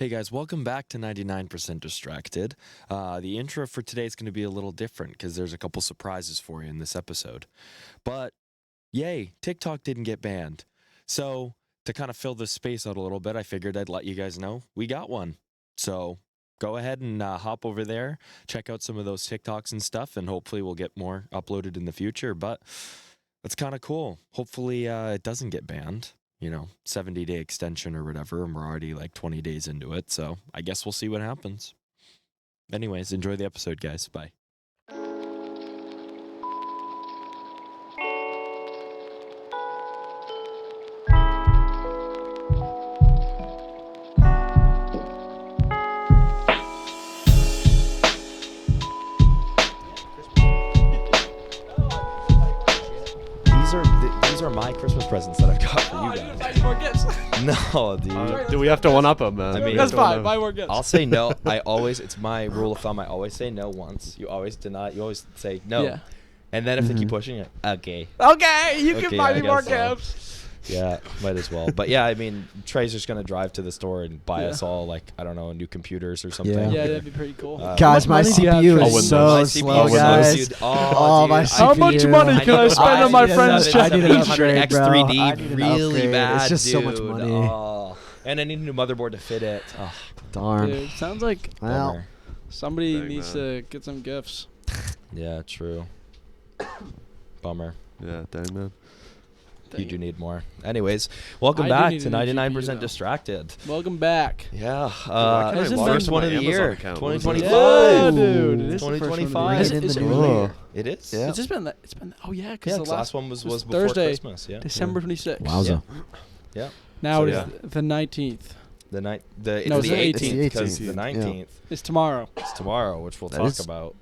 Hey guys, welcome back to 99% Distracted. The intro for today is going to be a little different because there's a couple surprises for you in this episode. But yay, TikTok didn't get banned. So to kind of fill this space out a little bit, I figured I'd let you guys know we got one. So go ahead and hop over there, check out some of those TikToks and stuff, and hopefully we'll get more uploaded in the future. But that's kind of cool. Hopefully it doesn't get banned. 70-day extension or whatever, and we're already like 20 days into it, so I guess we'll see what happens. Anyways, enjoy the episode, guys. Bye. These are my Christmas presents that I've got for you guys. Buy more gifts. No, dude. Do we have to one-up them, man? I mean, That's fine. Buy more gifts. I'll say no. It's my rule of thumb. I always say no once. You always deny. You always say no. Yeah. And then if they keep pushing it, okay. Okay, you can Okay, buy I me more guess so. gifts. Yeah, might as well. But yeah, I mean, Trey's just gonna drive to the store and buy Yeah. us all new computers or something. Yeah, that'd be pretty cool. Guys, my money do you have, CPU Trey? is so slow, guys. Dude. Oh, my dude, How much CPU. money can I spend on my friend's I check? need an upgrade, X3D bro. I need an really upgrade. bad, It's just dude. so much money. Oh. And I need a new motherboard to fit it. Oh, Darn. Dude, sounds like Well, bummer. somebody Dang, needs man. to get some gifts. Yeah, true. Bummer. Yeah, dang, man. You do need more. Anyways, welcome I do back need to a new 99% GPU, though. Distracted. Welcome back. Yeah, Why can't I log first into one my of the Amazon year, account? What was 2025. Yeah, dude. It is the first one of the 2025. year. Right in Is the it new really? year. It is. Yeah. It's just been. It's been. Oh yeah, Yeah, because 'cause the last one was before Thursday, Christmas. Yeah. December 26th. Wowza. Yeah. Now So, it is yeah. the 19th. The night. No, It's it's the the 18th because 18th. the 19th It's tomorrow. is tomorrow, which we'll That talk is- about.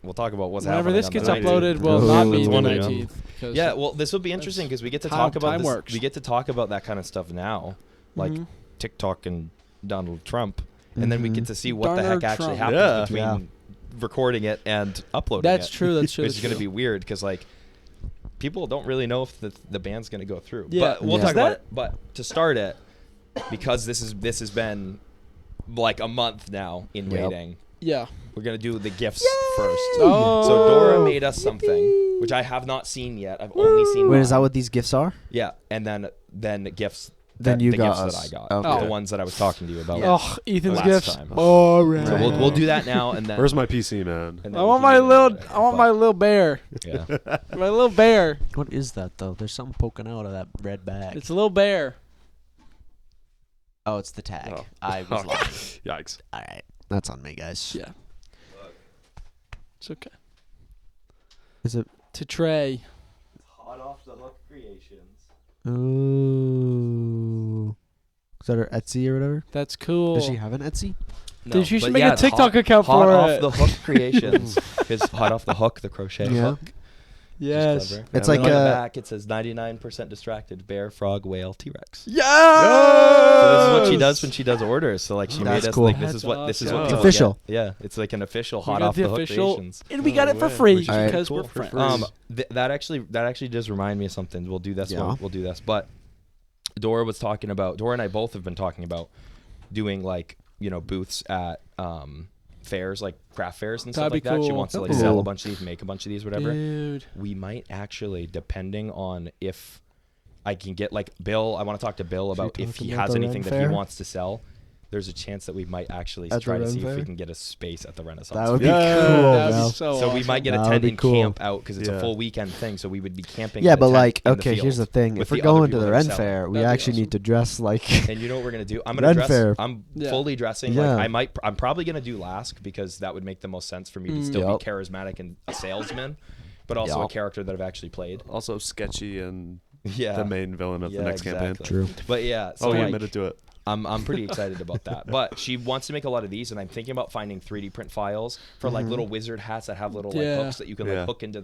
We'll talk about what's Whenever happening. this on gets the 19th. uploaded, will not be That's the one of them. 19th. because Yeah, well, this will be interesting because we get to How talk about time this. works. We get to talk about that kind of stuff now, like Mhm. TikTok and Donald Trump, and then we get to see what the Donald heck actually Trump. happens Yeah. between recording it and uploading That's it. true. That's true. Which that's is going to true. be weird because like people don't really know if the band's going to go through. Yeah. But we'll Yeah. talk Is about that- it. But to start it, because this has been like a month now in Yep. waiting. Yeah. We're gonna do the gifts first. Oh. So Dora made us something, which I have not seen yet. I've only seen. Wait, is that mine. what these gifts are? Yeah, and then gifts. Then you the got gifts us. that I got. Okay. The ones that I was talking to you about. Oh, Ethan's Last gifts. time. Oh, right. So we'll do that now and then. Where's my PC, man? and then I we want can my get into little. it. I want my little bear. Yeah. My little bear. What is that, though? There's something poking out of that red bag. It's a little bear. Oh, it's the tag. Oh. I was lying. Yikes. All right. That's on me, guys. Yeah. It's okay. Is it? To Trey. Hot off the hook creations. Ooh. Is that her Etsy or whatever? That's cool. Does she have an Etsy? Dude, you should but make yeah, a it's TikTok hot, account hot for off it. the hook creations. Because hot off the hook, the crochet Yeah. hook. Yes. Clever. It's And like on the a- back it says 99% distracted bear, frog, whale, T-Rex. Yeah. So this is what she does when she does orders. So like she That's made us cool. like this That's is what awesome. people It's get. official. Yeah, it's like an official We hot got off the the hook official- creations. And we got it for way. free Which is because cool. we're For friends. free. That actually does remind me of something. We'll do this. Yeah. We'll do this. But Dora and I both have been talking about doing like booths at fairs, like craft fairs and stuff That'd be like that. She cool. wants to like Cool. sell a bunch of these, make a bunch of these, whatever. Dude. We might actually, depending on if I can get like Bill, I want to talk to Bill Should we about if talk he about has the anything Ren that he Fair? wants to sell. There's a chance that we might actually At the try to Ren see if we Fair? can get a space at the Renaissance. That would be Fair. Yeah, cool, That'd bro. be so So we awesome. might get a That would tent be and cool. camp out because it's a Yeah. full weekend thing. So we would be camping. Yeah, in the but tent like, in the okay, here's the field thing. with If we're the other going to people the that are Ren selling. Fair, we That'd be actually awesome. need to dress like And you know what we're gonna do? I'm Ren gonna dress. Fair. I'm Yeah. fully dressing. Yeah. Like I'm probably gonna do Lask because that would make the most sense for me to still Yep. be charismatic and a salesman, but also a Yep. character that I've actually played. Also sketchy and Yeah. the main villain of the next campaign. exactly. True. But yeah, so Oh, he like, admitted to it. I'm pretty excited about that. But she wants to make a lot of these, and I'm thinking about finding 3D print files for like little wizard hats that have little like Yeah. hooks that you can Yeah. like hook into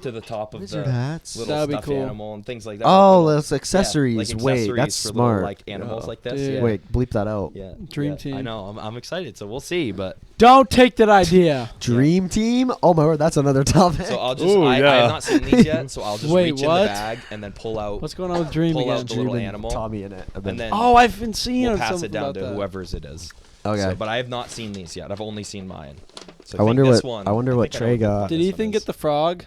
to the top of Wizard the hats. little That'd be stuffed cool. animal and things like that. Oh, Little- that's accessories. like Wait, accessories that's for smart. Little, like animals Yeah. like this. Dude. Yeah. Wait, bleep that out. Yeah. Dream yeah. team. I know. I'm excited. So we'll see. But Don't take that idea. Dream team. Oh my word, that's another topic. so I'll just. Ooh, I yeah. have not seen these yet. So I'll just Wait, reach in what? the bag and then pull out. What's going on with Dream Pull out again? the little Dream and animal, Tommy in it. and then Oh, I've been seeing we'll pass something it down about to that. whoever's it is. okay. So, but I have not seen these yet. I've only seen mine. So I wonder think this what- one, I wonder what think know Trey what got. Did this Ethan one get is. the frog?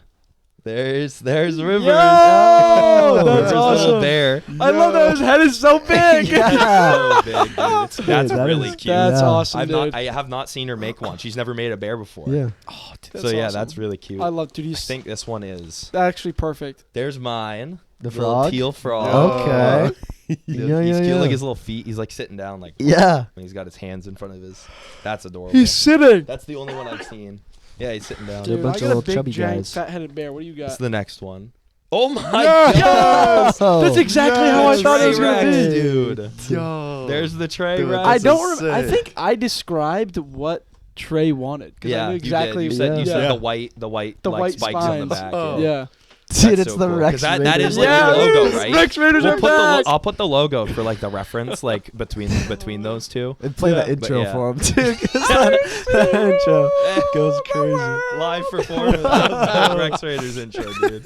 There's Rivers. Yo, Rivers' that's little awesome. bear. I love that his head is so big. So big, dude. That's that really is- cute. That's Yeah. awesome, I've dude. not. I have not seen her make one. She's never made a bear before. Yeah. Oh, dude, So that's yeah, awesome. that's really cute. I love, dude. I He's think this one is. actually perfect. There's mine. The Little frog? teal frog. Okay. Dude, Yeah, he's yeah, cute. yeah. Like his little feet. He's like sitting down, like Yeah. and he's got his hands in front of his. That's adorable. He's sitting. That's the only one I've seen. Yeah, he's sitting down. Dude, Dude, bunch I of got a little big, chubby giant, guys. fat-headed bear. What do you This is got? the next one. Oh my Yes! god! That's exactly how I The thought it was Trey gonna Rex, be. dude. Yo. There's the Trey Dude, Rex. I That's don't. I insane. think I described what Trey wanted. 'Cause I knew exactly. You said, you Yeah. said Yeah. the white The like white spikes on the spines. back. Oh. Yeah. Dude, That's it's so the cool. 'Cause Rex that is Raiders. like Yeah, your logo, right? Rex Raiders We'll are put back. I'll put the logo for like the reference, like between those two. And play Yeah. the intro But yeah. for him too. 'Cause that intro goes crazy. Live performance of the Rex Raiders intro, dude.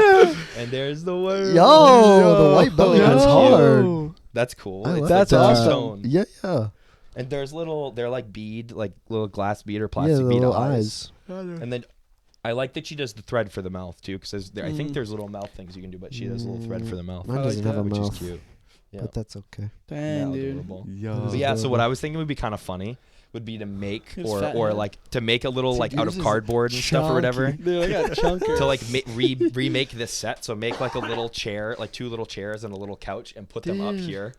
And there's the word. Yo, the white belly That's is cute. hard. That's cool. I It's like That's like awesome. tone. Yeah, yeah. And there's they're like bead, like little glass bead or Yeah, plastic the bead little eyes. eyes. And then I like that she does the thread for the mouth too, because I think Mm. there's little mouth things you can do, but she does a little thread for the mouth, Mine I doesn't like have a that. which mouth, is cute. Yeah. but that's okay. Dang, Yeah, dude. adorable. Yo. But yeah, so what I was thinking would be kind of funny would be to make His or fat or head. like to make a little Dude, like out yours of is cardboard and stuff or whatever. Dude, I got chunker. To like remake this set, so make like a little chair, like two little chairs and a little couch, and put them up Dude. here,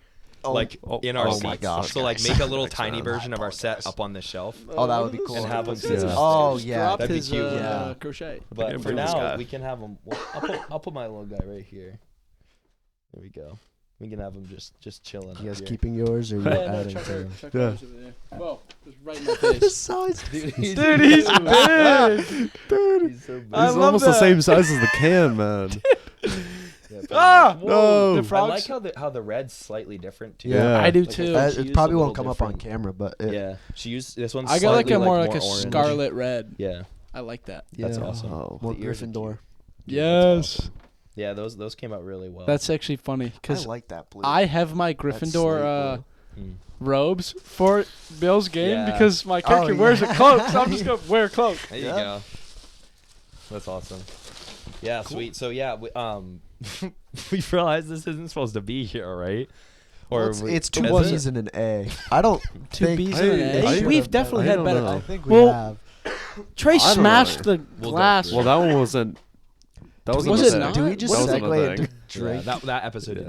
Oh, like in our oh seats. my gosh, So like guys. make a little Next tiny round. version of our set up on this shelf. Oh, that would be cool. And have them sit sit. Yeah. Oh, Just yeah. dropped That'd be his, cute. Yeah. crochet. But Yeah, for bring this now, guy. we can have them. Well, I'll put my little guy right here. There we go. We can have him just chilling. You guys here. keeping yours or you Yeah, no, adding chunker. to Chunker Yeah. was over there. Whoa, just right in my face. size? Dude, Dude, he's big. he's so big. I He's love almost the that. same size as the can, man. Yeah, pretty Ah! much. No. The I like frogs. how the red's slightly different too. Yeah. I do Like, too. I think she It used probably a won't little come up on different. camera, but it, Yeah, she used this one. I got like a slightly, more like a orange. scarlet red. Yeah, I like that. that's yeah. awesome. Oh. More The ears are Gryffindor. cute. Yes. awesome. Yeah, those came out really well. That's actually funny I because like that blue. I have my That Gryffindor slate Mm. robes for Bill's game Yeah. because my character yeah. wears a cloak, so I'm just gonna wear a cloak. There you Yeah. go. That's awesome. Yeah, sweet. So yeah, we realized this isn't supposed to be here, right? Well, it's two is it? B's and an A. I don't Two think B's and an I- A. I- We've definitely I had don't better. know. I think Well, we have. Trey I don't smashed know. the We'll go glass. through Well, that one wasn't. That Was wasn't it a not? thing. Do we just That wasn't a segue into thing. Drake? That episode Yeah.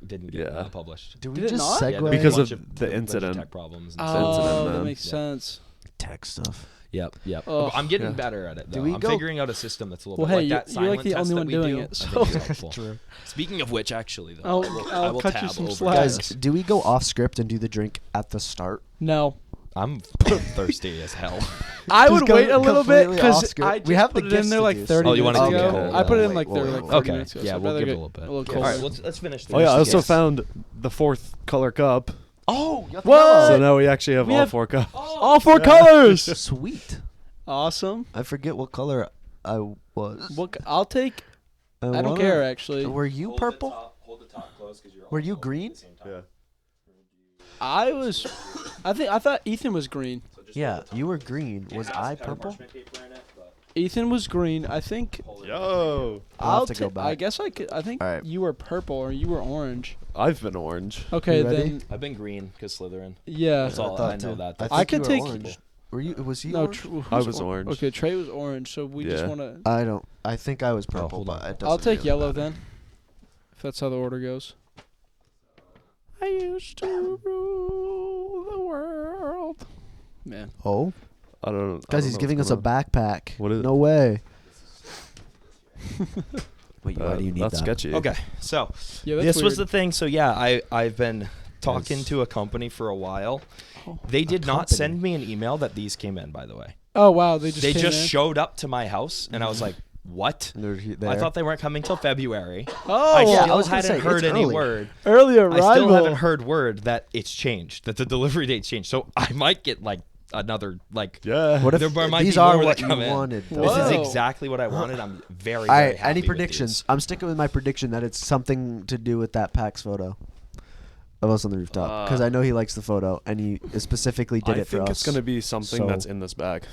didn't get Yeah. published. Do we Did it just not? segue? Yeah, there was Because a of bunch the bunch incident. tech problems. And Oh, stuff. incident, that man. makes Yeah. sense. tech stuff. Yep. Ugh. I'm getting Yeah. better at it. Though. Do we I'm go- figuring out a system that's a little Well, bit hey, like you're- that you're like silent the test only that one we doing do. it, I so- think is helpful. True. Speaking of which, actually, though, I'll I will cut you tab some over slack. Guys, this. do we go off script and do the drink at the start? No, I'm thirsty as hell. I Just would go wait a little bit completely because off script. I We just have the put it in gifts there to like do, 30 Oh, you minutes wanna ago. keep it cold? I put it in Wait, like wait, 30 wait, like wait. 30 Okay, minutes ago. yeah, so we'll I'd give rather it a little bit. A little All right, colder. let's finish. Oh yeah, I also Yes. found the fourth color cup. Oh, you have What? So now we actually have We all have- 4 cups. All four colors. Sweet. Awesome. I forget what color I was. What? I'll take. I don't wanna- care actually. Were you purple? Hold the top close because you're. Were you green? Yeah. I was. I thought Ethan was green. Yeah, you were green. Was I purple? Ethan was green. I think. Yo. I'll have to go I back. guess I could. I think All right. you were purple or you were orange. I've been orange. Okay, You ready? then. I've been green because Slytherin. Yeah. That's all. thought I know too. that. I, I think could you were take- orange. Were you? Was he No, orange? who's I was orange. Okay, Trey was orange, so we just Yeah. want to. I don't. I think I was purple, hold but on. it doesn't I'll take really yellow matter. then. If that's how the order goes. I used to rule the world. Man. Oh, I don't know. guys, he's giving us a backpack. What is it? No way. Wait, why do you need That's that? sketchy. Okay, so Yeah, that's this was weird. the thing. So yeah, I've been talking Yes. to a company for a while. Oh, They did not company. send me an email that these came in. By the way, Oh wow, they just they came just in? showed up to my house, and I was like, what? They're I thought they weren't coming till February. Oh, I yeah, still I was gonna hadn't say, heard it's any early. word. early I still arrival. haven't heard word that it's changed, that the delivery date's changed. So I might get like another like. Yeah. What if There might these be are more what that you come in. wanted? This though? is Whoa. exactly what I wanted. I'm very, All very right. happy Any with predictions? these. I'm sticking with my prediction that it's something to do with that PAX photo of us on the rooftop because I know he likes the photo and he specifically did I it for think us. it's gonna be something So- that's in this bag.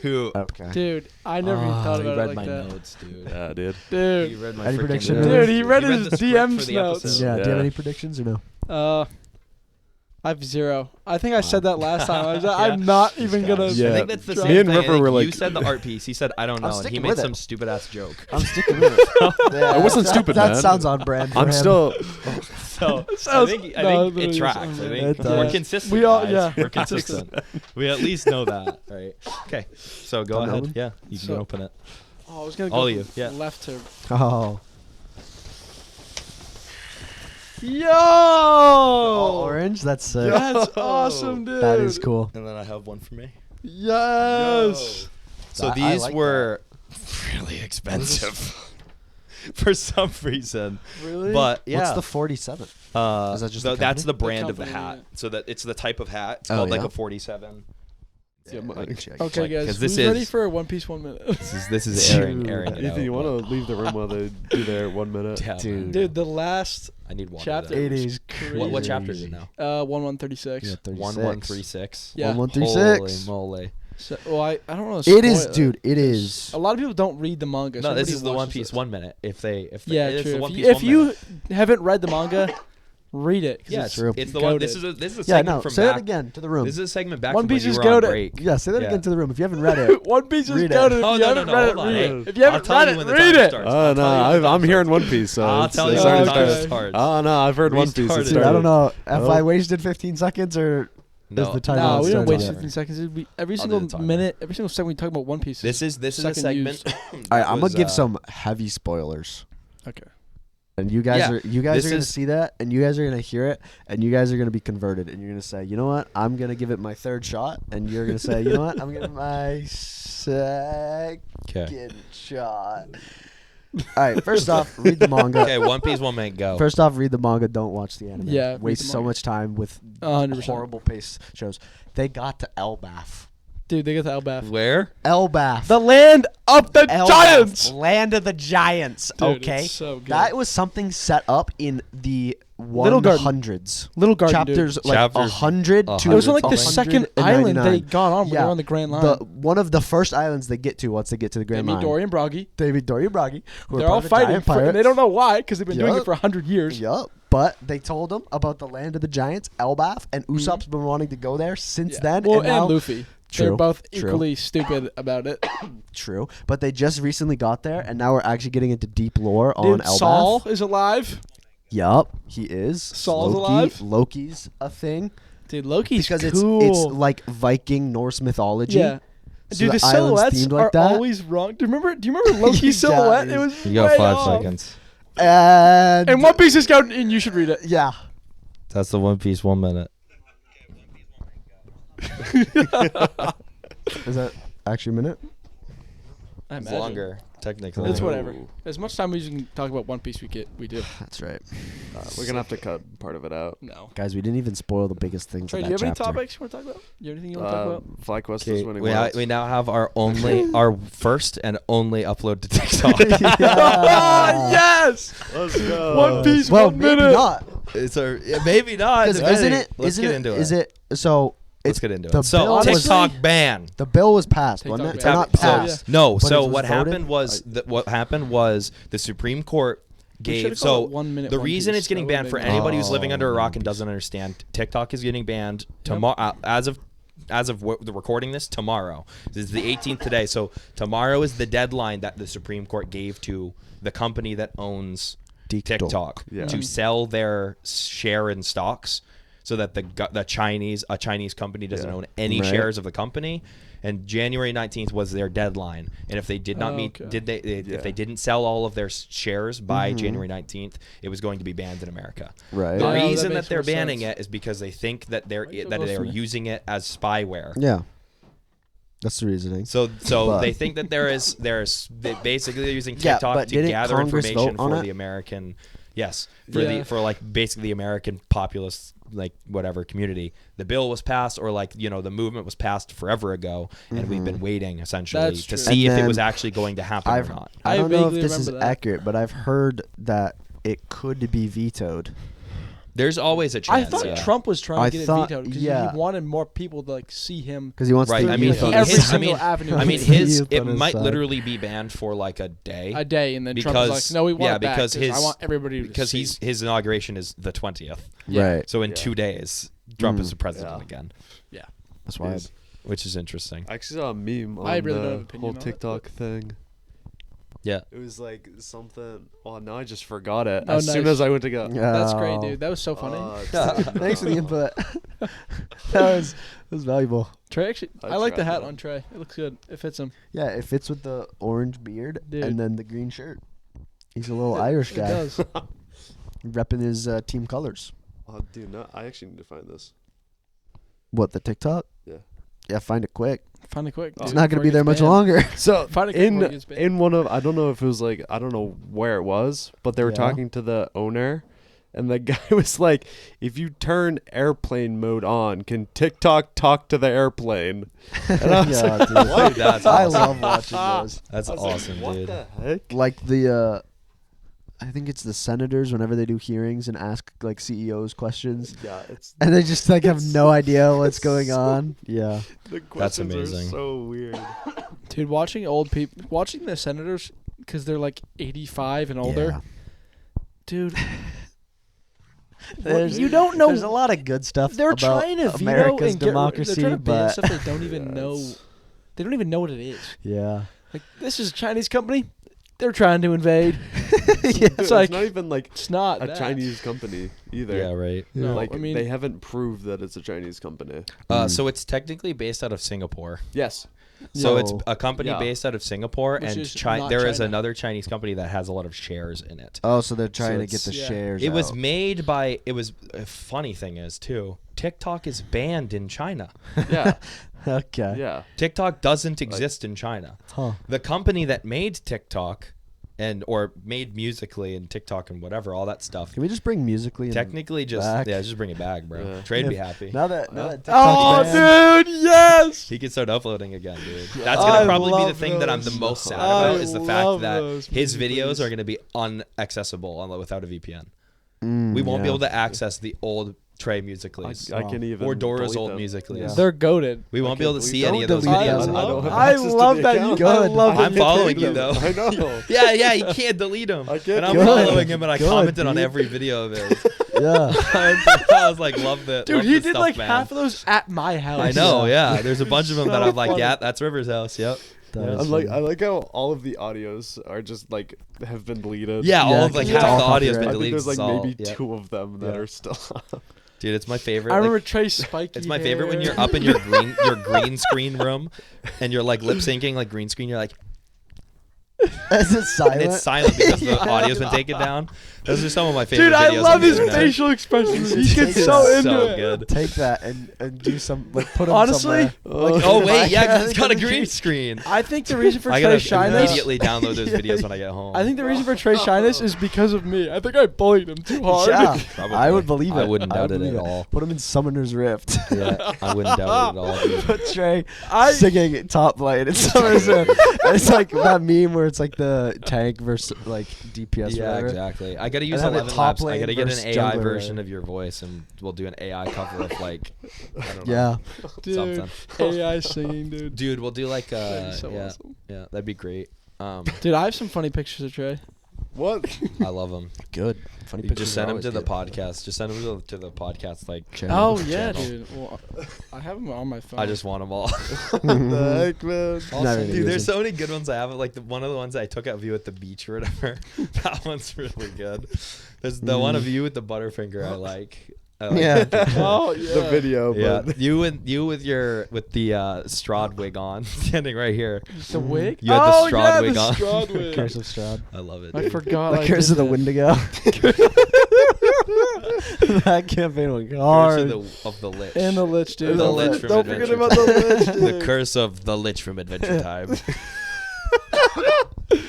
Dude, Okay. Dude, I never even thought you about read it like my that. notes, dude. Yeah, dude. Dude, He read my Any freaking prediction? notes. Dude, he read He his the script DMs for the notes. episode. Yeah. Do you have Yeah. any predictions or no? I have 0. I think I said Wow. that last time. Yeah. I'm not even gonna. Yeah. I think that's the try- same Me and thing. I River think were you like- said the art piece. He said, I don't know. And he sticking made with some it. stupid ass joke. I'm sticking with it. Yeah, It wasn't that- stupid, That man. sounds on brand. For I'm him. still. So I Sounds- think, no, it literally tracks. sounds I like- think It we're does. consistent. We all- guys. yeah, We're consistent. We at least know that, right? Okay. So go Done ahead. open? Yeah, you can So- open it. Oh, I was gonna go All from you, yeah. left to. Oh. Yo! Orange. That's sick. That's awesome, dude. That is cool. And then I have one for me. Yes. So I these like were really expensive for some reason. Really? But yeah, What's the 47? Is that just the that's company? the brand of the company, hat. yeah. So that it's the type of hat. It's Oh, called like yeah. a 47. Yeah, I can check. Okay, like- guys. 'cause Who's this ready is- for a One Piece 1 minute? This is airing it Ethan, you out, want to leave the room while they do their 1 minute? but- Yeah, Dude. man. Dude, the last I need one. chapter. It was is crazy. What chapter is it now? 1136. Yeah, 36. 1136. Yeah. 1136. Holy moly! So, well, I don't know. It is, dude. It is. A lot of people don't read the manga. No, so this everybody is the One watches Piece this. 1 minute. If Yeah, it's true. The One If Piece you, 1 if you minute. haven't read the manga, read it. 'cause Yeah, it's true. It's the one. This goated. is a Yeah, segment no. from Say back. that again to the room. This is a segment back One from Piece when is you were on goated. break. Yeah, say that Yeah. again to the room. If you haven't read it, One Piece is Read it. goated. If Oh, you no, haven't no, read hold it, on. read Hey, it. If you haven't I'll tell read you it, when the read time it. starts. Oh I'll no, tell you when the I'm time hearing starts. One Piece. So I'll it's- tell you it's when already the time started. starts. Oh no, I've heard One Piece. started. It's dude, I don't started. know. If Oh. I wasted 15 seconds or No, is the time No, not we didn't started waste yet? 15 seconds. It'd be every I'll do single the timer. minute, every single second we talk about One Piece. This is a second segment. used. All right, I'm was, gonna give some heavy spoilers. Okay. And you guys Yeah, are this gonna is- see that, and you guys are gonna hear it, and you guys are gonna be converted, and you're gonna say, you know what, I'm gonna give it my third shot, and you're gonna say, you know what, I'm gonna give it my second Okay. shot. All right, first off, read the manga. Okay, One Piece 1 minute go. First off, read the manga. Don't watch the anime. Yeah, read waste the so manga. much time with 100%. horrible pace shows. They got to Elbaf. Dude, they get the Elbaf. Where? Elbaf. The land of the Elbaf, giants. Land of the giants. Dude, okay, it's so good. that was something set up in the Little Garden. 100s. Little Garden, dude. Chapters like Chapters 100 to It was on like the 199. second island they got on when they Yeah. were on the Grand Line. The one of the first islands they get to once they get to the They Grand meet Line. Dory and Bragi. David Dory and Bragi, who They're are part all of the fighting, giant for, and they pirates. don't know why because they've been doing Yup. it for 100 years. Yup. But they told them about the land of the giants, Elbaf, and Usopp's been wanting to go there since then. Well, and now, Luffy. They're True, both true. equally stupid about it. true. But they just recently got there, and now we're actually getting into deep lore on Dude, Elbaf. Saul is alive. Yup, he is. Saul's Loki, alive? Loki's a thing Dude, Loki's because cool. it's like Viking Norse mythology. Yeah. So Dude, the island's silhouettes themed like are that. always wrong. Do you remember Loki's silhouette? It was You got way 5 off. seconds. And One Piece is going, and you should read it. yeah, That's the One Piece 1 minute. is that actually a minute? I It's imagine. longer, technically. It's whatever. Ooh. As much time as you can talk about One Piece, we do. That's right, We're gonna have to cut part of it out. No. guys. We didn't even spoil the biggest things Trey, of do you that have any chapter. topics you want to talk about? You have anything you want to talk about? FlyQuest Okay, is winning we, worlds. we now have our first and only upload to TikTok. Yes! Let's go. One Piece, Well, 1 maybe minute. not. It's maybe not. Because depending. isn't it? Let's isn't get it? into Is it. it? So Let's it's get into the it. So bill was- TikTok ban. the bill was passed, TikTok wasn't it? ban. Or not So, passed. No. But it So was what voted? happened was what happened was the Supreme Court We gave. should've So called it 1 minute the One reason Piece. it's getting That banned would've for been anybody who's living Oh, under a One rock and Piece. doesn't understand, TikTok is getting banned tomorrow. As of the recording this tomorrow. This is the 18th today. So tomorrow is the deadline that the Supreme Court gave to the company that owns TikTok Yeah. to sell their share in stocks, so that a Chinese company doesn't Yeah. own any Right. shares of the company. And January 19th was their deadline. And if they did not meet, Okay. if they didn't sell all of their shares by January 19th, it was going to be banned in America. Right. The Oh, that reason makes that they're more banning sense. it is because they think that they're Why you that go they are for me? using it as spyware. Yeah. That's the reasoning. So But- they think that there's they basically they're using Yeah, TikTok but to didn't gather Congress information vote on for it? the American, Yeah. for like basically the American populace, like whatever community. The bill was passed, or like the movement was passed forever ago, and we've been waiting essentially That's to true. see And if it was then actually going to happen or not. I I don't know if vaguely this is remember that. accurate, but I've heard that it could be vetoed. There's always a I chance. thought yeah. Trump was trying I to get thought- it vetoed because yeah. he wanted more people to like see him. Because he wants Right, to I mean, like, he- every his- I single mean- avenue. I mean, He his put it his might side. literally be banned for like a day. a day, and then Trump was Because- like, "No, we want yeah, it back because 'cause I his- want everybody to because see." his inauguration is the 20th. Right. So in Yeah. 2 days, Trump is the president Yeah. again, That's why. Jeez. which is interesting. I actually saw a meme on I really don't have the an opinion whole on it, TikTok thing. Yeah. It was like something. Oh, now I just forgot it. Oh, As soon nice. as I went to go. That's great, dude. That was so funny. Thanks for the input. that was valuable. Trey, actually, I I like the tried hat that. on Trey. It looks good. It fits him. Yeah, it fits with the orange beard Dude. and then the green shirt. He's a little Irish It guy, does. repping his team colors. Oh, dude, no, I actually need to find this. What, the TikTok? Yeah. Yeah, find it quick. Find it quick. It's dude, not going to before be it there gets much banned. longer. So Find it quick before it gets banned. in one of, I don't know if it was like, I don't know where it was, but they were Yeah. talking to the owner, and the guy was like, "If you turn airplane mode on, can TikTok talk to the airplane?" And I was Yeah, like, dude. Dude, that's I awesome. love watching those. That's I was like, awesome, what dude. the heck? Like the, I think it's the senators whenever they do hearings and ask like CEOs questions, Yeah, it's and they just like have no idea what's it's going so- on. Yeah. the questions amazing. are so weird. Dude, watching old people, watching the senators because they're like 85 and older. Yeah. Dude, There's, you don't know. There's a lot of good stuff They're about trying to veto America's and get, democracy, they're trying to ban but stuff they don't even Yeah, know. it's- They don't even know what it is. yeah. Like, this is a Chinese company. They're trying to invade. Yeah. It's like- not even like It's not a that. Chinese company either. Yeah, right. No, Like I mean, they haven't proved that it's a Chinese company. So it's technically based out of Singapore. Yes. So it's No. a company Yeah. based out of Singapore, Which and is China. not There is China. another Chinese company that has a lot of shares in it. Oh, so they're trying to it's- get the yeah. shares. It was out. made by. It was a funny thing is too. TikTok is banned in China. Yeah. Okay. Yeah. TikTok doesn't exist in China. Huh. The company that made TikTok, or made Musically and TikTok and whatever, all that stuff. Can we just bring Musically in Technically, back? just bring it back, bro. Yeah. Trey'd be If- happy. Now that Oh, TikTok's banned- dude, yes. He can start uploading again, dude. Yeah. That's gonna I probably be the love thing that I'm the those. most sad I about is the fact love that those his Musicallys. videos are gonna be unaccessible without a VPN. Mm, We won't be yeah. able to access the old Trey Musically I can even or Dora's delete old them. Musically. Yeah. They're goaded. We won't be able to see Don't any of those delete videos. them. I don't have I access to love the that. account. You, I Good. love that I'm you following take you them. though. I know. yeah, you can't delete them. I can't And I'm delete them. following him, and I Good, commented on dude. every video of his. Yeah. I was like, love that. Dude, love he this did stuff, like man. half of those at my house. I know, yeah. There's a bunch of them that So I'm like, funny. yeah, that's River's house. Yep. That Yeah. was I funny. like how all of the audios are just like have been deleted. Yeah, all Yeah, of like 'cause it's half all the audio's been I copyright. think deleted. there's like It's all- maybe yeah. 2 of them that Yeah. are still up. Dude, it's my favorite. I remember like, Trey's spiky. it's my favorite when hair. you're up in your green screen room, and you're like lip syncing like green screen. You're like, Is it silent? and it's silent because the audio's been taken down. Those are some of my favorite Dude, videos. I love on the his internet. facial expressions. He It's gets so so into so it. good. Take that and do some like put them Honestly, somewhere. Like, Oh in wait, my- yeah, 'cause it's got a in the green green- screen. I think the reason for I Trey's gotta shyness. immediately download those videos when I get home. I think the reason for Trey's shyness is because of me. I think I bullied him too hard. Yeah, Probably. I would believe it. I wouldn't doubt it believe at all. Put him in Summoner's Rift. Yeah, I wouldn't doubt it at all. Dude. Put Trey I singing Top Light in Summoner's Rift. It's like that meme where it's like the tank versus like DPS. Yeah, or whatever. exactly. I gotta use have a 11 top Labs. I lane gotta get an versus AI jungler, version right? of your voice, and we'll do an AI cover of like, I don't know, Yeah. dude, something. AI singing, dude. Dude, we'll do like That'd be so yeah, awesome. yeah, that'd be great. Dude, I have some funny pictures of Trey. What? I love them. Good. Funny You pictures just are send them always to the good. podcast. Just send them to the podcast. Like, Channel. Oh yeah, channel. dude. Well, I have them on my phone. I just want them all. What the heck, man? Not really Dude, use there's them. so many good ones I have. Like one of the ones I took of you at the beach or whatever. That one's really good. There's the one of you with the Butterfinger. I like. Yeah. Oh yeah. The video, Yeah, but you with the Strahd wig on, standing right here. The wig. You had the oh Strahd yeah, wig the on. Strahd wig. Curse of Stroud. I love it. I dude. forgot. The I Curse did of the that. Wendigo. That campaign went Curse hard. of the Lich. And the Lich, dude. The Lich from Don't forget Adventure about the Lich, dude. The curse of the Lich from Adventure Time.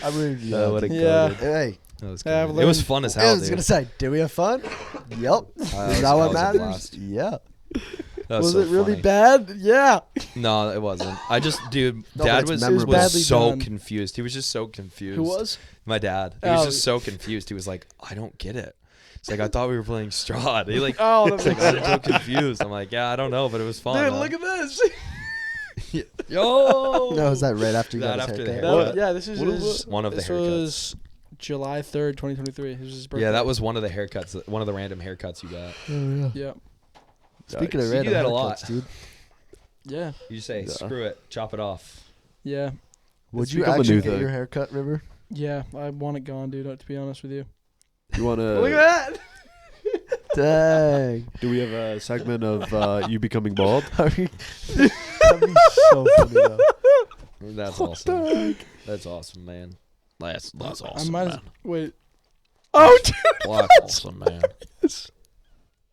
I mean, What a Yeah. goated. Hey, That was Yeah, I've goated. It was learned- fun as I hell, was dude. gonna say, did we have fun? Yep. Is was- that what that was a matters? blast. Yeah. That Was so it really funny. bad? Yeah. No, it wasn't. I just, dude, No, but Dad it's was memorable. Badly so done. confused. He was just so confused. Who was? My dad. He was Oh. just so confused. He was like, I don't get it. It's like, I thought we were playing Strahd. He like, Oh, that he's like, makes I'm so confused. I'm like, yeah, I don't know, but it was fun. Dude, huh?" look at this. Yo. No, is that right after you That got his after the haircut? haircut. Yeah, this is What his, was it? One of the this haircuts. was July 3rd, 2023. This was his birthday. Yeah, that was one of the haircuts. One of the random haircuts you got. Yeah. Speaking of You do random that a haircuts, lot. dude, Yeah. You just say, Yeah. screw it, chop it off. Yeah. would It's you become a actually new get thing. your haircut, River? Yeah. I want it gone, dude, to be honest with you. You want to? Look at that. Dang. Do we have a segment of you becoming bald? That'd be so funny, though. That's awesome. That's awesome, man. That's I awesome, might man. wait. Oh, dude. That's awesome, man.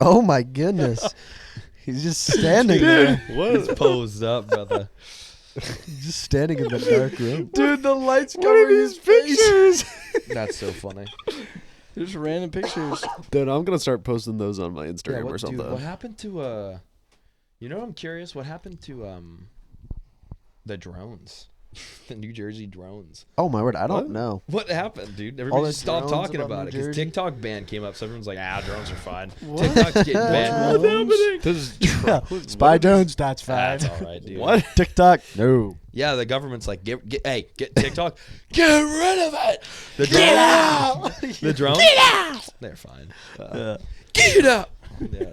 Oh my goodness. He's just standing there. He's posed up, brother. He's just standing in the dark room. Dude, the lights covering his face. That's so funny. Just random pictures. Dude, I'm gonna start posting those on my Instagram or something. Dude, what happened to you know, I'm curious. What happened to the drones, the New Jersey drones? Oh my word, I don't What? know. What happened, dude? Everybody the just stopped drones talking above about New it because Jersey? TikTok ban came up. So everyone's like, drones are fine. What? TikTok's getting banned. Drones? This is Spy drones, that's fine. That's all right, dude. What? TikTok? No. Yeah, the government's like, get TikTok, get rid of it. The get out. The drones, get out. They're fine. Get out. Yeah.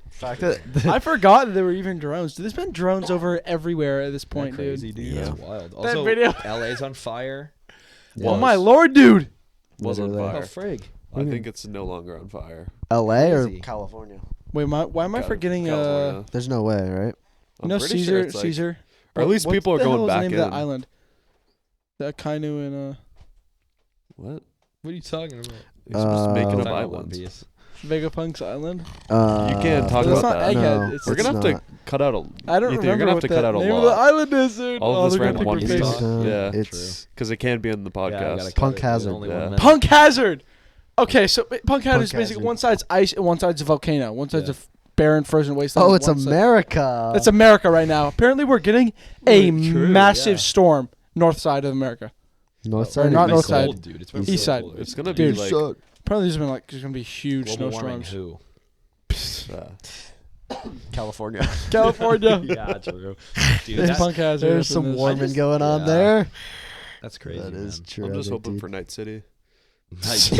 Fact I forgot that there were even drones. Dude, there's been drones over everywhere at this point, Crazy, dude. dude. Yeah. That's wild. Also, video- LA's on fire. Oh my lord, dude. was on Literally. Oh, fire. frig. I think it's no longer on fire. LA or Crazy. California? Wait, why am I forgetting California. There's no way, right? you know pretty Caesar sure it's like- Caesar? or at least What people are the hell going was the back name of in. that island? That Kainu and What? What are you talking about? He's just making Talking up about One islands. Piece. Vegapunk's island. You can't talk But it's about not that. Egghead. No, It's We're gonna have not. to cut out a. I don't Ethan, remember you're gonna have what to the cut out a name lot. of the island is, dude. All of this they're gonna random One pick Piece your talk. face. Yeah. It's Because it can't be in the Yeah, I podcast. gotta cut Punk it. There's hazard. only Yeah. 1 minute. Punk Hazard. Okay, so Punk Hazard is Punk basically hazard. one side's ice and one side's a volcano. One side's Yeah. a barren, frozen wasteland. oh, and it's one side- America. It's America right now. Apparently, we're getting a True, massive yeah. storm north side of America. North Or side. not It's north cold, side. dude. It's been East so side. cold. It's gonna Dude, be like. Apparently, there's gonna be huge global warming. snowstorms. Who? California. California. Yeah, true. Dude, There's that's, Punk Hazard. There's up in some this. warming just- going on yeah. there. that's crazy. That is man. true. I'm just hoping dude. for Night City.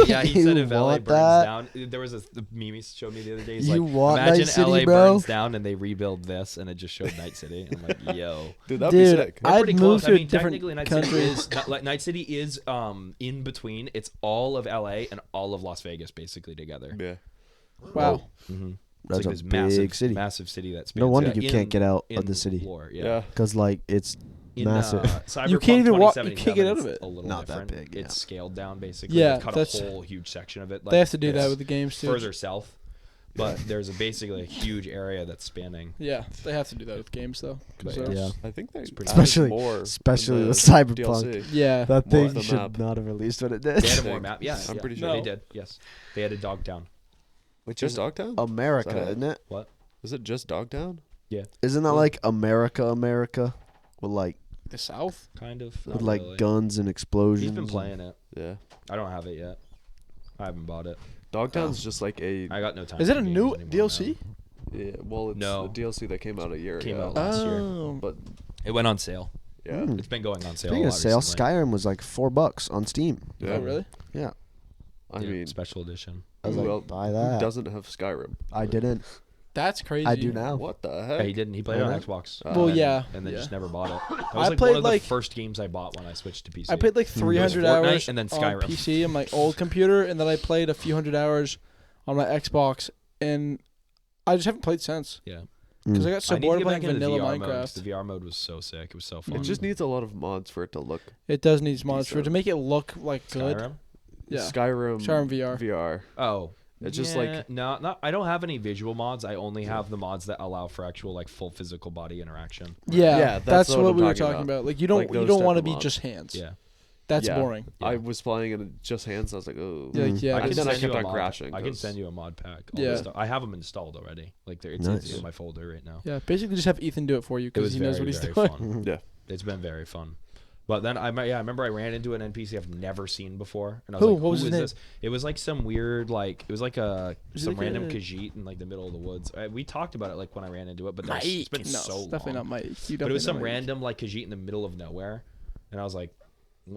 Yeah, he said You if LA want burns that? down, there was the meme he showed me the other day. He's You like, want imagine Night City, LA bro? burns down and they rebuild this, and it just showed Night City. And I'm like, yo, Dude, that'd Dude, be sick. they're I'd pretty move close. to I a mean, different technically, Night City is in between. It's all of LA and all of Las Vegas basically together. Yeah. Wow. Mm-hmm. That's a this big city. massive city that spans. No wonder yeah, you can't get out in of the city. lore, Yeah. yeah. Because, like, it's In, massive. Cyberpunk You can't even walk- you 2077, can't get out of it's it. A little Not that different. big, yeah. It's scaled down basically. Yeah, They've cut that's- a whole huge section of it. They have to do that this with the games too. further south, but there's basically a huge area that's spanning. Yeah, they have to do that with games though. 'cause But they're- yeah. I think they pretty added Especially- more in especially the with Cyberpunk. DLC. Yeah. That More thing of the should map. not have released what it They did. added more map. Yeah, I'm yeah. pretty sure. They No. did. Yes, they added Dogtown. Which Just is Dogtown? America, Is that it? isn't it? What? Is it just Dogtown? Isn't that like America with like The South. Kind of. with Not like really. guns and explosions? He's been playing it. Yeah. I don't have it yet. I haven't bought it. Dogtown's just like a. I got no time. Is it for a games new anymore DLC? Yeah, well, it's No. the DLC that came out a year Came ago. out last year. Oh. But It went on sale. yeah. Mm. It's been going on sale. Speaking a of lot sale, recently. Skyrim was like $4 on Steam. Yeah. Oh really? Yeah, I Yeah, mean, special edition. I was who like, el- buy who that. doesn't have Skyrim? I didn't. That's crazy. I do now. What the Yeah, heck? he didn't. He played it on Yeah. Xbox. Well, and then- yeah, and then yeah. just never bought it. That I was like played, one of the like- first games I bought when I switched to PC. I played like 300 Fortnite hours and then on Skyrim. PC on my old computer, and then I played a few hundred hours on my Xbox, and I just haven't played since Yeah. because I Mm. got so I need to bored get of playing back into vanilla VR mode, 'cause Minecraft. The VR mode was so sick. It was so fun. It just needs a lot of mods for it to look. It does need mods for it to Decent. make it look like good. Skyrim? Yeah. Skyrim. Skyrim VR. VR. Oh, It's just Yeah, like no, I don't have any visual mods. I only have the mods that allow for actual like full physical body interaction. Yeah, Yeah, that's what what I'm we were talking talking about. about. Like you Like don't those want to type of be mods. just hands. Yeah. That's yeah. boring. I Yeah. was playing in just hands. I was like, oh. Yeah, Mm. yeah. I can And then I send you kept a on mod. crashing. I can 'cause- send you a mod pack. Yeah. I have them installed already. Like it's Nice. in my folder right now. Yeah, basically just have Ethan do it for you It because was he knows very, what he's very doing. fun. Yeah. It's been very fun. But then I remember I ran into an NPC I've never seen before, and I was Who? like, What was "Who his is name? this?" It was like some weird, like it was like Was it some like random a- Khajiit in like the middle of the woods. We talked about it like when I ran into it, but Mike. it's been No, so it's definitely long. not Mike. But it was some random like Khajiit in the middle of nowhere, and I was like,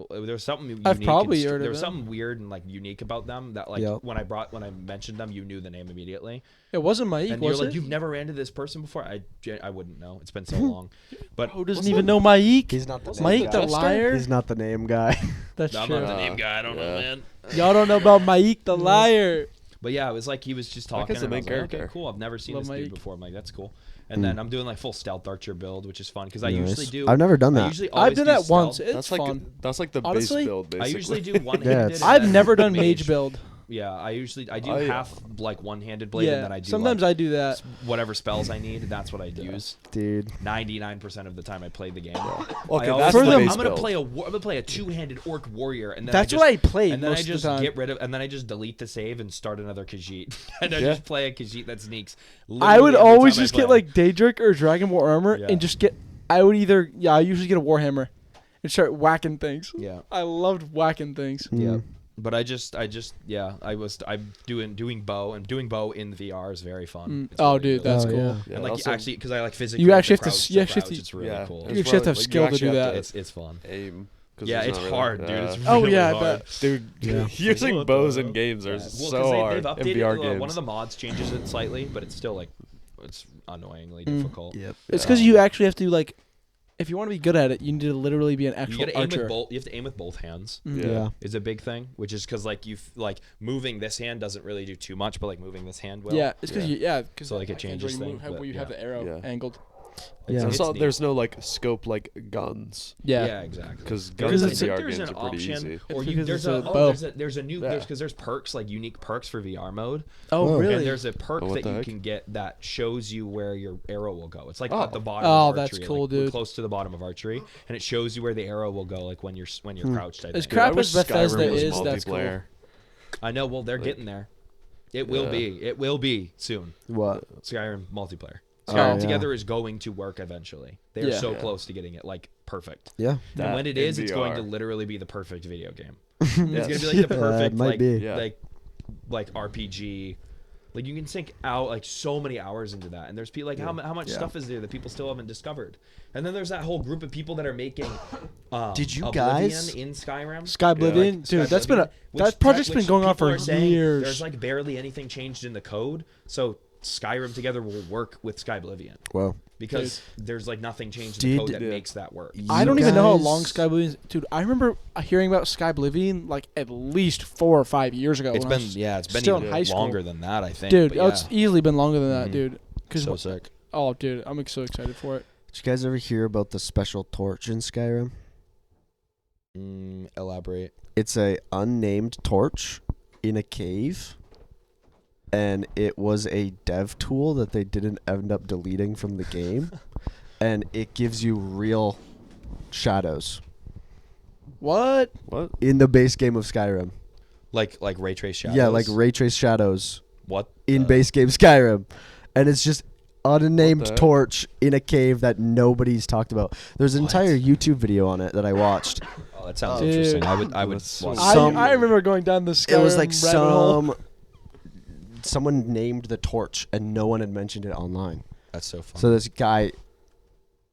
there was something unique. I've probably and heard of there was them. something weird and like unique about them that like Yep. when I mentioned them, you knew the name immediately. It wasn't Mike, And was you're like, it? you've never ran into this person before? I wouldn't know. It's been so long. But Who doesn't even know Mike? He's not the name Mike guy. the liar. He's not the name guy. That's I'm true. not the name guy. I don't know, Yeah. man. Y'all don't know about Mike the liar. But yeah, it was like he was just Mike talking. is the And I main was like, character. okay, cool. I've never seen Love this dude Mike. before. I'm like, that's cool. And then I'm doing like full stealth archer build, which is fun because I usually Nice. do. I've never done I that. usually I've always done do that once. stealth. It's That's like fun. that's like the Honestly, base build. Basically. I usually do one-handed. Yeah, and it's- I've then never done mage build. Yeah, I do Oh, yeah. half like one-handed blade, and then I do sometimes like, I do that. whatever spells I need. That's what I use. Dude. 99% of the time I play the game. Okay, I always that's For the them- base I'm gonna build. play a two-handed orc warrior, and then That's I what just, I played and then most I of the just time. get rid of, and then I just delete the save and start another Khajiit, and I Yeah. just play a Khajiit that sneaks. I would literally every always time I just get play. like Daedric or Dragon War armor Yeah. and just get. I would either I usually get a Warhammer and start whacking things. yeah. I loved whacking things. Yeah, Mm. but I'm doing bow and doing bow in VR is very fun. It's Oh, really, dude, really that's Oh, cool. yeah. Yeah, and like also actually, because I like physically, You have actually to have to crouch s- you actually have crouch, to- it's really yeah, cool. it's You actually have to have like, skill to actually do have that. It's fun. aim. 'Cause Yeah, there's it's not really- hard, dude. It's Oh, really yeah, I hard. bet. Dude, Yeah. using What bows the- in games are Yeah. Well, 'cause so hard they've in updated VR one of games. the mods changes it slightly, but it's still like it's annoyingly Mm. difficult. Yep. It's because you actually have to like, if you want to be good at it, you need to literally be an You actual gotta aim archer. with both. You have to aim with both hands. Mm. Yeah. Yeah. Is a big thing, which is because like like moving this hand doesn't really do too much, but like moving this hand will. Yeah, it's because Yeah. So, like, it changes things, but where you have yeah. the arrow Yeah. angled. It's- Yeah. it's So neat. there's no like scope like guns Yeah. Yeah, exactly. because Because guns in it's- VR there's games an are pretty option, easy. It's or because there's it's a a bow. there's a new Yeah. because there's perks like unique perks for VR mode. Oh, Whoa. really? And there's a perk Oh, what that the you heck? can get that shows you where your arrow will go. It's like Oh. at the bottom. Oh, of that's archery, cool, like, dude. Close to the bottom of archery, and it shows you where the arrow will go, like when you're crouched. I As think. Dude, I crap wish as Bethesda Skyrim was is, that's cool. multiplayer. I know. Well, they're Like- getting there. It will Yeah. be. It will be soon. What? Skyrim multiplayer. Oh, Skyrim yeah. together is going to work eventually. They're Yeah. so Yeah. close to getting it like perfect. Yeah. And That when it in is, it's going to VR. literally be the perfect video game. Yes. It's gonna be like the perfect it might like be. Yeah. like RPG. Like you can sink out like so many hours into that, and there's people like how much Yeah. stuff is there that people still haven't discovered, and then there's that whole group of people that are making. Did you Oblivion guys- in Skyrim? Sky Oblivion, Like, dude, Sky that's been a Oblivion, that project's which been going on people for are saying years. There's like barely anything changed in the code, so Skyrim together will work with Sky Oblivion Well, because there's like nothing changed in the Did- code that Yeah. makes that work. I you don't even know how guys- long Sky Oblivion. Dude, I remember hearing about Sky Oblivion like at least 4 or 5 years ago. It's when I been was it's been still even in high school. longer than that, I think. Dude, but oh, it's yeah. easily been longer than that, Mhm. dude. Because So sick. oh, dude, I'm so excited for it. did you guys ever hear about the special torch in Skyrim? Elaborate. It's a unnamed torch in a cave, and it was a dev tool that they didn't end up deleting from the game, and it gives you real shadows What? What? in the base game of Skyrim. Like ray trace shadows. Yeah, like ray trace shadows what in base game Skyrim, and it's just unnamed What the heck? torch in a cave that nobody's talked about. There's an What? entire YouTube video on it that I watched. Oh, that sounds Dude. interesting. I would That's so watch I- Some- I remember going down the Skyrim It was like rabbit hole. someone named the torch and no one had mentioned it online. That's so fun. So this guy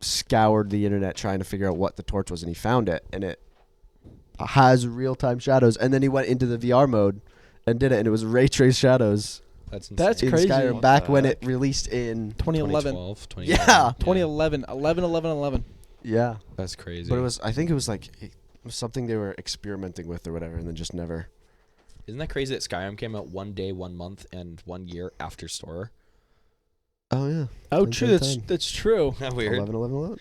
scoured the internet trying to figure out what the torch was, and he found it, and it has real-time shadows. And then he went into the VR mode and did it, and it was ray trace shadows That's That's in crazy. Skyrim What back the when heck? it released in 2011. 2012, Yeah. 2011. 11. yeah. That's crazy. But I think it was like it was something they were experimenting with or whatever, and then just never. Isn't that crazy that Skyrim came out 1 day, 1 month, and 1 year after Store? Oh yeah. Oh, 10, true. 10, That's 10. that's true. Isn't that weird? 11.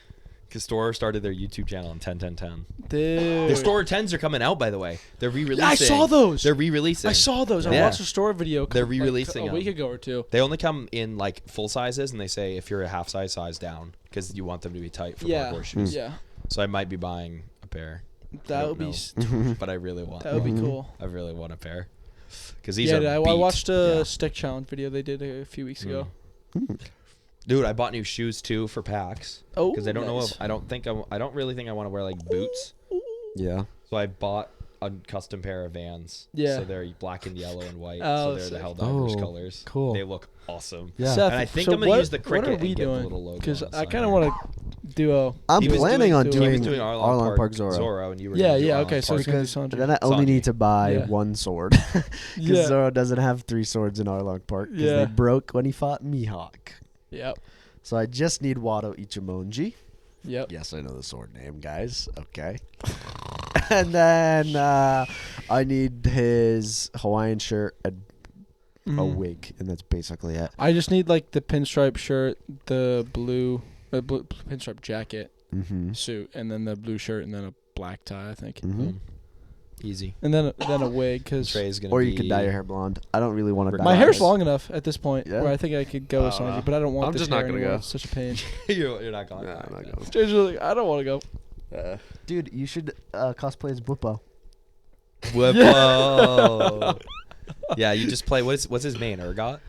Because Store started their YouTube channel on 10-10-10. Dude. The Store 10s are coming out, by the way. They're re-releasing. I saw those. They're re-releasing. I saw those. I Yeah. watched a Store video. They're re-releasing like, a week them. ago or two. They only come in like full sizes, and they say if you're a half size down, because you want them to be tight for Yeah. parkour shoes. Yeah. So I might be buying a pair. That don't would be. know. But I really want. That would be one. cool. I really want a pair. Because these Yeah, are. I beat. watched a Yeah. stick challenge video they did a few weeks ago. Dude, I bought new shoes too for PAX. Oh, Because I don't know nice. if I don't really think I want to wear like boots. Yeah. So I bought a custom pair of Vans. Yeah. So they're black and yellow and white. Oh, so they're the sick. Helldivers Oh, colors. cool. They look awesome. Yeah. Seth, And I think so I'm gonna what- use the cricket What are we and get the doing? little logo. Because on the I side. kind of want to do a. I'm He was planning on he doing was doing Arlong Park Zorro. and you were Yeah, gonna do yeah, Arlong okay, so Park. it's gonna be Because Sanji. then I only Sanji. need to buy Yeah. one sword. Because Yeah. Zoro doesn't have 3 swords in Arlong Park. Because Yeah. they broke when he fought Mihawk. Yep. So I just need Wado Ichimonji. Yep. Yes, I know the sword name, guys. Okay. And then I need his Hawaiian shirt and a Mhm. wig, and that's basically it. I just need like the pinstripe shirt, the blue pinstripe jacket, Mm-hmm. suit, and then the blue shirt, and then a black tie, I think, Mm-hmm. Boom. Easy. and then a wig because Trey's gonna Or be you could dye your hair blonde. I don't really want to dye my Nice. hair's long enough at this point Yeah. where I think I could go with Sanji, but I don't want I'm this just hair not gonna anymore. go. It's such a pain. you're not going. Nah, I'm not going. Strange, like, I don't want to go. Dude, you should cosplay as Bwippo. Whoa. Yeah, you just play. What's his main? Urgot?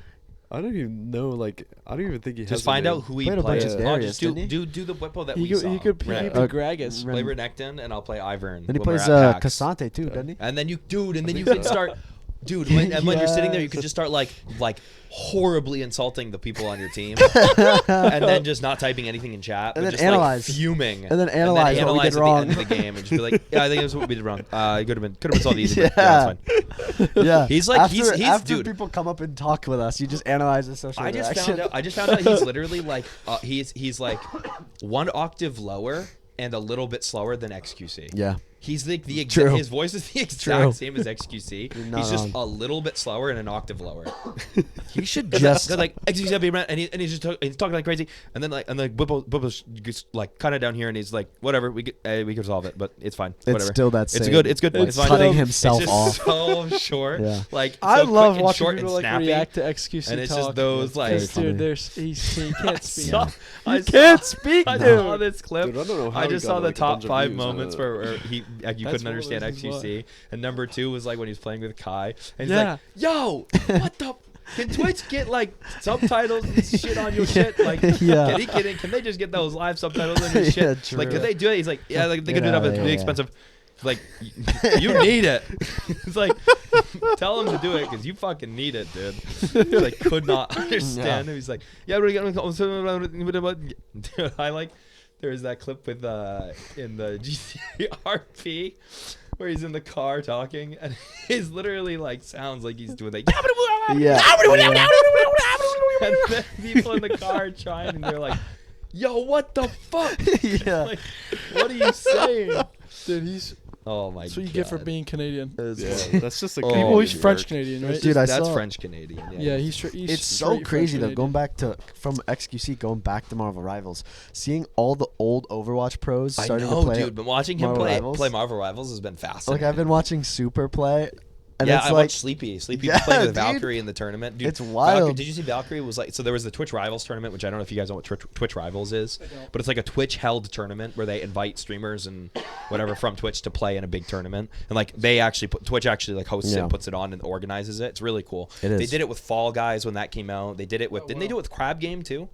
I don't even know. Like, I don't even think he has. Just a find name. out who he Played a bunch plays. of Oh, Darius, just didn't he? do the Whippo that He we could, saw. he could Ren. be Gragas. Play Renekton, and I'll play Ivern. Then he when we're plays at PAX. Cassante too, doesn't he? And then you think can so. start, dude. When you're sitting there, you Yes. could just start like horribly insulting the people on your team, and then just not typing anything in chat, And but then just analyze. like fuming, And then analyze what we did at the wrong. end of the game, and just be like, yeah, I think that's what we did wrong. It could have been solved easy. Yeah. But yeah, it's fine. Yeah. He's like- after, he's after dude. people come up and talk with us, you just analyze the social I just interaction. found out he's literally like he's like 1 octave lower and a little bit slower than XQC. Yeah. He's like the True. exact. His voice is the exact True. same as XQC. You're not He's just wrong. a little bit slower and an octave lower. You should Cause just like XQC, and he's just he's talking like crazy, and then Whipple's just like kind of down here, and he's like, whatever, we could solve it, but it's fine. It's Whatever. still that It's same. good. It's good. It's It's fine. cutting so- himself it's off. just so short. Yeah. Like I so love quick and watching short people and like snappy. react to XQC And it's talk. just those like. very Dude, funny. he can't speak. saw- I You saw- can't speak, I dude. saw this clip. Dude, I don't know how I he just got, saw the like, a top bunch of 5 views on moments it. where he That's couldn't one of the understand reasons XQC, and number 2 was like when he was playing with Kai, and he's Yeah. like, "Yo, what the? Can Twitch get like subtitles and shit on your shit? Like, Yeah. can they just get those live subtitles on your Yeah, shit? true. Like, could they do it?" He's like, "Yeah, like they could do it Yeah, up. It's yeah, really yeah. expensive." Like, you need it. It's like, tell him to do it because you fucking need it, dude. He like could not understand him. He's like, yeah, dude, I like. There's that clip with in the GCRP where he's in the car talking, and he's literally like sounds like he's doing like. Yeah. And then people in the car are trying, and they're like, "Yo, what the fuck? Yeah. Like, what are you saying?" Dude, he's Oh my god. that's what you get for being Canadian. Yeah, that's just a Oh, Well, Canadian he's French work. Canadian, right? Dude, I That's saw- French Canadian. yeah, he's It's so straight crazy French though. Going Canadian. back to from XQC, going back to Marvel Rivals, seeing all the old Overwatch pros I starting know, to play. dude. But watching him Marvel play Rivals? Marvel Rivals has been fascinating. Like I've been watching Super play, and yeah, it's I like watched Sleepy. Sleepy Yeah, playing with dude. Valkyrie in the tournament. Dude, It's wild. Valkyrie, did you see Valkyrie was like? So there was the Twitch Rivals tournament, which I don't know if you guys know what Twitch Rivals is, but it's like a Twitch held tournament where they invite streamers and whatever from Twitch to play in a big tournament, and like they actually Twitch actually like hosts it, Yeah. and puts it on, and organizes it. It's really cool. It They is. did it with Fall Guys when that came out. They did it with didn't they do it with Crab Game too?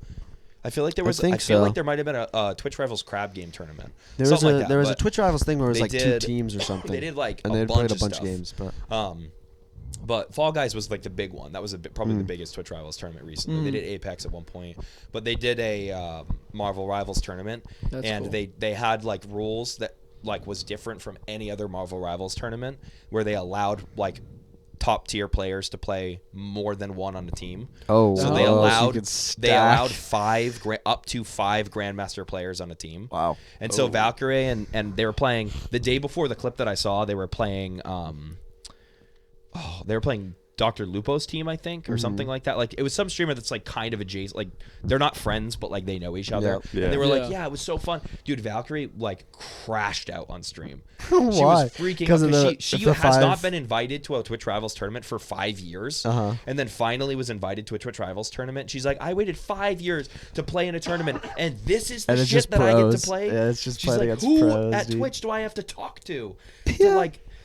I feel like there was. I think feel so. like there might have been a Twitch Rivals Crab Game tournament. there was Something a like that, there was a but Twitch Rivals thing where it was they like did- 2 teams or something. They did like and a they bunch played a of bunch stuff. of games, but But Fall Guys was like the big one. That was probably the biggest Twitch Rivals tournament recently. They did Apex at one point, but they did a Marvel Rivals tournament, That's and cool. they had like rules that like was different from any other Marvel Rivals tournament, where they allowed like top tier players to play more than one on the team. oh, So so they you allowed could they allowed stack. up to 5 Grandmaster players on a team. Wow. And so Valkyrie and they were playing the day before the clip that I saw. They were playing Dr. Lupo's team, I think, or something like that. Like it was some streamer that's like kind of adjacent. Like they're not friends, but like they know each other. Yeah. And they were like, Yeah. yeah, it was so fun, dude. Valkyrie like crashed out on stream. She Why? was freaking out of because she the has not 5 been invited to a Twitch Rivals tournament for 5 years, and then finally was invited to a Twitch Rivals tournament. She's like, I waited 5 years to play in a tournament, and this is the And it's shit just that I get pros. to play. Yeah, it's just She's playing like, against who pros, at dude. Twitch do I have to talk to? Yeah.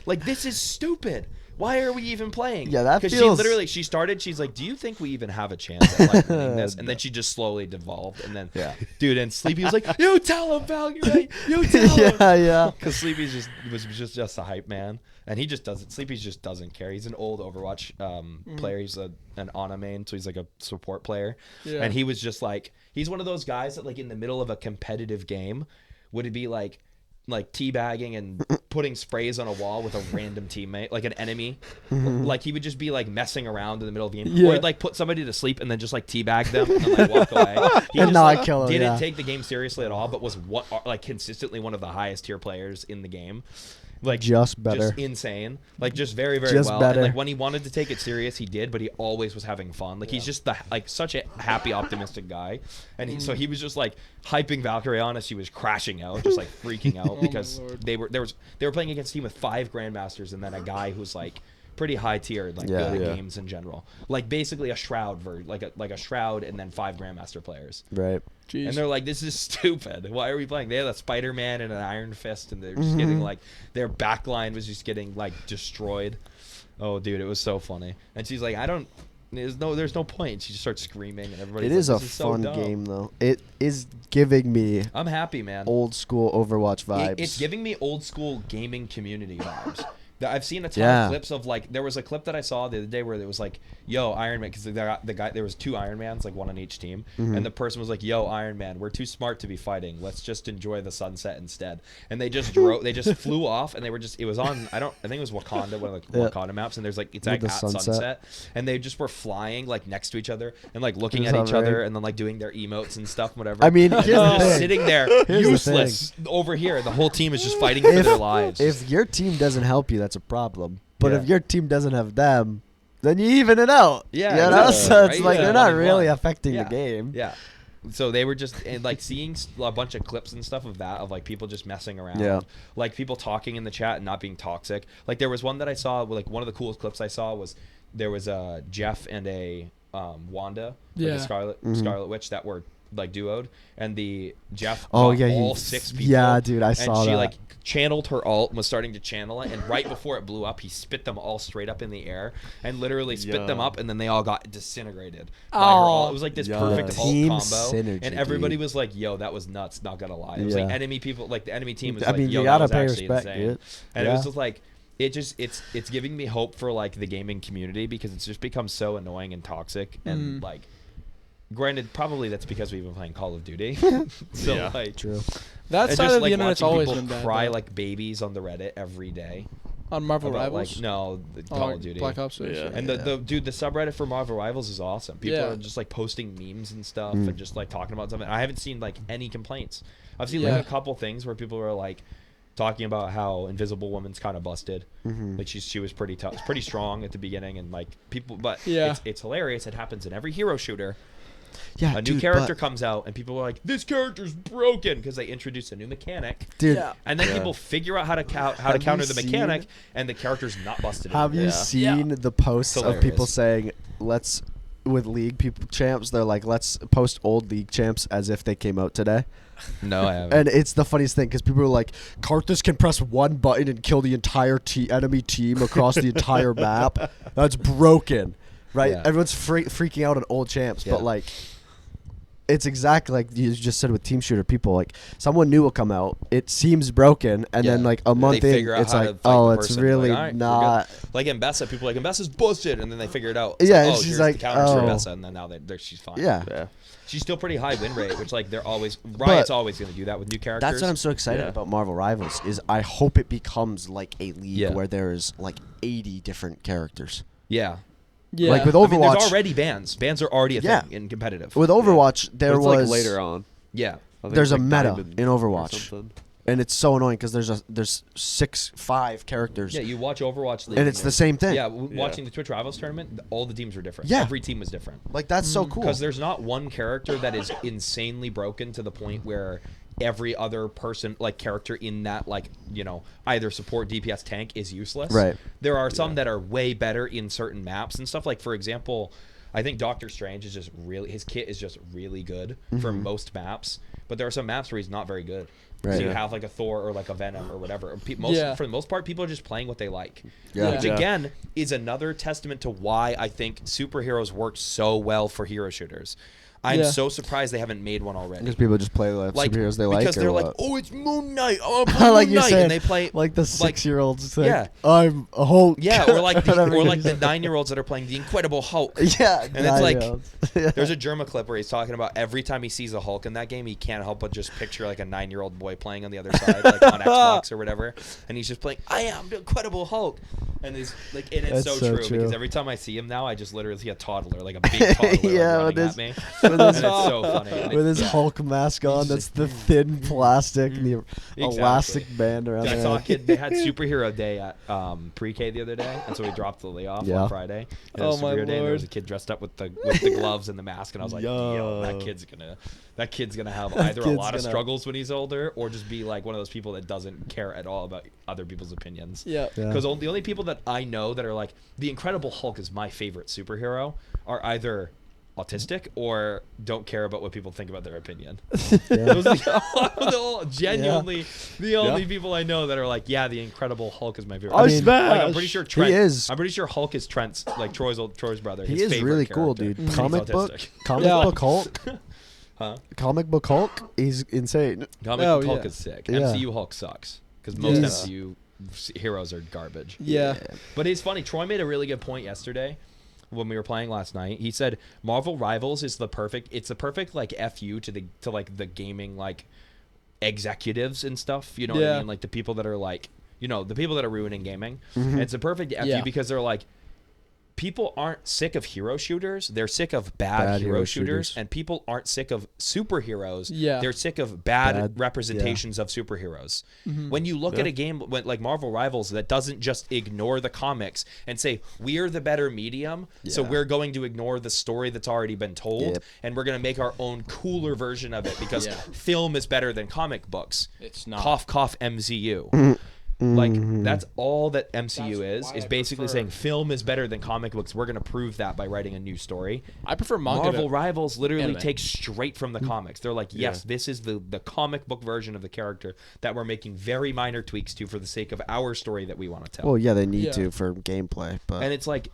Like this is stupid. Why are we even playing? Yeah, that because feels- she started. She's like, do you think we even have a chance at like winning this? And then she just slowly devolved. And then, dude, and Sleepy was like, you tell him, Valkyrie, you tell him. yeah. Because Sleepy was just a hype man, and he just doesn't. Sleepy just doesn't care. He's an old Overwatch player. He's an Ana main, so he's like a support player. Yeah. And he was just like, he's one of those guys that like in the middle of a competitive game, would it be like teabagging and putting sprays on a wall with a random teammate, like an enemy. Like he would just be like messing around in the middle of the game, Yeah. or he'd like put somebody to sleep and then just like teabag them and like walk away. He And just not like, kill 'em, didn't yeah. take the game seriously at all, but was like consistently one of the highest tier players in the game. Like Just better. just insane, like just very very Just well. better. And like when he wanted to take it serious, he did, but he always was having fun. Like he's just like such a happy, optimistic guy, and so he was just like hyping Valkyrie on as she was crashing out, just like freaking out because Lord. they were playing against a team with 5 grandmasters and then a guy who's like pretty high tiered, like Yeah. good at Yeah. games in general, like basically a shroud like a shroud and then 5 grandmaster players. Right. Jeez. And they're like, this is stupid. Why are we playing? They had a Spider-Man and an Iron Fist, and they're just getting like, their backline was just getting like destroyed. Oh, dude, it was so funny. And she's like, there's no point. She just starts screaming, and everybody's It like, is a this so fun dumb. game though. It is giving me I'm happy, man. old school Overwatch vibes. It's giving me old school gaming community vibes. I've seen a ton Yeah. of clips of like, there was a clip that I saw the other day where it was like, yo, Iron Man, because the guy, there was 2 Iron Mans, like one on each team, and the person was like, yo, Iron Man, we're too smart to be fighting. Let's just enjoy the sunset instead. And they just they just flew off, and it was on, I think it was Wakanda, one of the Yeah. Wakanda maps, and there's like, it's With like the at sunset. sunset, and they just were flying like next to each other and like looking It at was each all other right. and then like doing their emotes and stuff, whatever. I mean, And here's they're the just thing. sitting there Here's the useless over here. The whole team is just fighting for their lives. If your team doesn't help you, that's a problem. But Yeah. if your team doesn't have them, then you even it out. Yeah, you know? exactly, So it's right? like Yeah, they're not 1v1. really affecting Yeah. the game. Yeah. So they were just and like seeing a bunch of clips and stuff of that, of like people just messing around, Yeah. like people talking in the chat and not being toxic. Like there was one that I saw, like one of the coolest clips I saw was there was a Jeff and a Wanda, like Yeah. the Scarlet Witch that were like duoed, and the Jeff Oh, got yeah, he- all 6 people. yeah, dude, I and saw she that. like channeled her alt and was starting to channel it, and right before it blew up, he spit them all straight up in the air and literally spit them Yeah. up, and then they all got disintegrated by her alt. It was like this Yeah. perfect alt Team combo, synergy, and everybody dude. was like, "Yo, that was nuts!" Not gonna lie, it was like Yeah. enemy people, like the enemy team was I like, mean, "Yo, you that gotta was pay actually respect, insane," dude. and it Yeah. was just like. It's giving me hope for like the gaming community because it's just become so annoying and toxic and like granted probably that's because we've been playing Call of Duty so Yeah. like True. That and side just of like the internet's watching always people been bad. cry though. like babies on the Reddit every day On Marvel about, Rivals. like no the Oh, Call of Duty Black Ops 6. Yeah. and the dude the subreddit for Marvel Rivals is awesome. People Yeah. are just like posting memes and stuff and just like talking about something. I haven't seen like any complaints. I've seen Yeah. like a couple things where people are like talking about how Invisible Woman's kind of busted. Like she was pretty tough, pretty strong at the beginning, and like people. But Yeah. it's hilarious. It happens in every hero shooter. Yeah, A new dude, character but- comes out, and people are like, "This character's broken" because they introduced a new mechanic. Dude, Yeah. And then people figure out how to Have you counter the mechanic, seen- and the character's not busted. have you anymore. seen the posts It's of people hilarious. saying, let's, with League people champs, they're like, let's post old League champs as if they came out today? No, I haven't. And it's the funniest thing because people are like, Karthus can press one button and kill the entire enemy team across the entire map. That's broken, right? Yeah. Everyone's freaking out on old champs, Yeah. but like, it's exactly like you just said with Team Shooter. People like someone new will come out. It seems broken, and then Yeah. like a month They in, figure out it's how like, to fight oh, the it's person. really Like, all right, we're not. good. Like Mbessa, people are like Mbessa's busted, and then they figure it out. Yeah, like, and oh, she's here's like, the counters for oh. Mbessa, and then now she's fine. Yeah. Yeah. She's still pretty high win rate, which like they're always Riot's always going to do that with new characters. That's what I'm so excited Yeah. about Marvel Rivals is I hope it becomes like a league Yeah. where there's like 80 different characters. Yeah. Yeah. Like with I mean, Overwatch, there's already bans. Bans are already a Yeah. thing in competitive. with Overwatch there But it's was like later on. Yeah. I think There's it's a like meta Diamond in or Overwatch. something. and it's so annoying because there's 5 characters. Yeah, you watch Overwatch League. And it's the same thing. Yeah, watching the Twitch Rivals tournament, all the teams were different. Yeah. Every team was different. Like that's so cool. Because there's not one character that is insanely broken to the point where every other person, like character in that, like, you know, either support, DPS, tank is useless. Right. There are some that are way better in certain maps and stuff. Like, for example, I think Doctor Strange is just really, his kit is just really good for most maps. But there are some maps where he's not very good. Right. So you have like a Thor or like a Venom or whatever. For the most part, people are just playing what they like. Yeah. Which again is another testament to why I think superheroes work so well for hero shooters. I'm so surprised they haven't made one already. Because people just play the superheroes they like. Because they're or like, what? oh, it's Moon Knight. Oh, I'm like Moon you're Knight. saying, And they play like the 6-year-olds. Like, yeah. I'm a Hulk. Yeah, or like the, Whatever or it like is. the 9-year-olds that are playing the Incredible Hulk. Yeah, And it's like, 9-year-olds. there's a Germa clip where he's talking about every time he sees a Hulk in that game, he can't help but just picture like a 9-year-old boy playing on the other side, like on Xbox or whatever, and he's just playing, I am the Incredible Hulk, and he's like, and it's That's so so true because true. every time I see him now, I just literally see a toddler, like a big toddler, Yeah, like, with running his- at me, with and his- it's so funny. And with it- his yeah. Hulk mask on, He's that's just- the thin plastic and the Exactly. elastic band around I there. saw a kid. They had superhero day at pre-K the other day, and so we dropped the layoff Yeah. on Friday. And it was Oh, my superhero day, and there was a Lord. kid dressed up with the gloves and the mask, and I was like, yo, that kid's gonna have either a kid's lot of gonna- struggles when he's older, or just be like one of those people that doesn't care at all about other people's opinions. Yeah. Yeah. Because the only people that I know that are like, the Incredible Hulk is my favorite superhero, are either autistic or don't care about what people think about their opinion. Those are genuinely the only people I know that are like, yeah, the Incredible Hulk is my favorite. I Like, smash. I'm pretty sure Trent. He is. I'm pretty sure Hulk is Trent's, like Troy's brother. He his is favorite really cool, character. dude. And he's Comic book autistic. Hulk. Huh? Comic book Hulk. He's insane. Comic Oh, book Hulk yeah. is sick. Yeah. MCU Hulk sucks because most Yeah. MCU heroes are garbage. Yeah. But it's funny. Troy made a really good point yesterday when we were playing last night. He said Marvel Rivals is the perfect like FU to like the gaming like executives and stuff. You know what I Yeah. mean? Like the people that are like, you know, the people that are ruining gaming. Mm-hmm. It's a perfect FU Yeah. because they're like, people aren't sick of hero shooters. They're sick of bad hero shooters. And people aren't sick of superheroes. Yeah. They're sick of bad Bad- representations of superheroes. Mm-hmm. When you look at a game like Marvel Rivals that doesn't just ignore the comics and say, we're the better medium, so Yeah. we're going to ignore the story that's already been told, Yep. and we're going to make our own cooler version of it because Yeah. film is better than comic books. It's not. Cough, cough, MCU. Mm-hmm. Like, that's all that MCU That's is why I basically prefer- saying film is better than comic books. We're going to prove that by writing a new story. I prefer manga. Marvel to- Rivals literally anime. takes straight from the comics. They're like, yes, this is the comic book version of the character that we're making very minor tweaks to for the sake of our story that we want to tell. Well, yeah, they need Yeah. to for gameplay, but And it's like,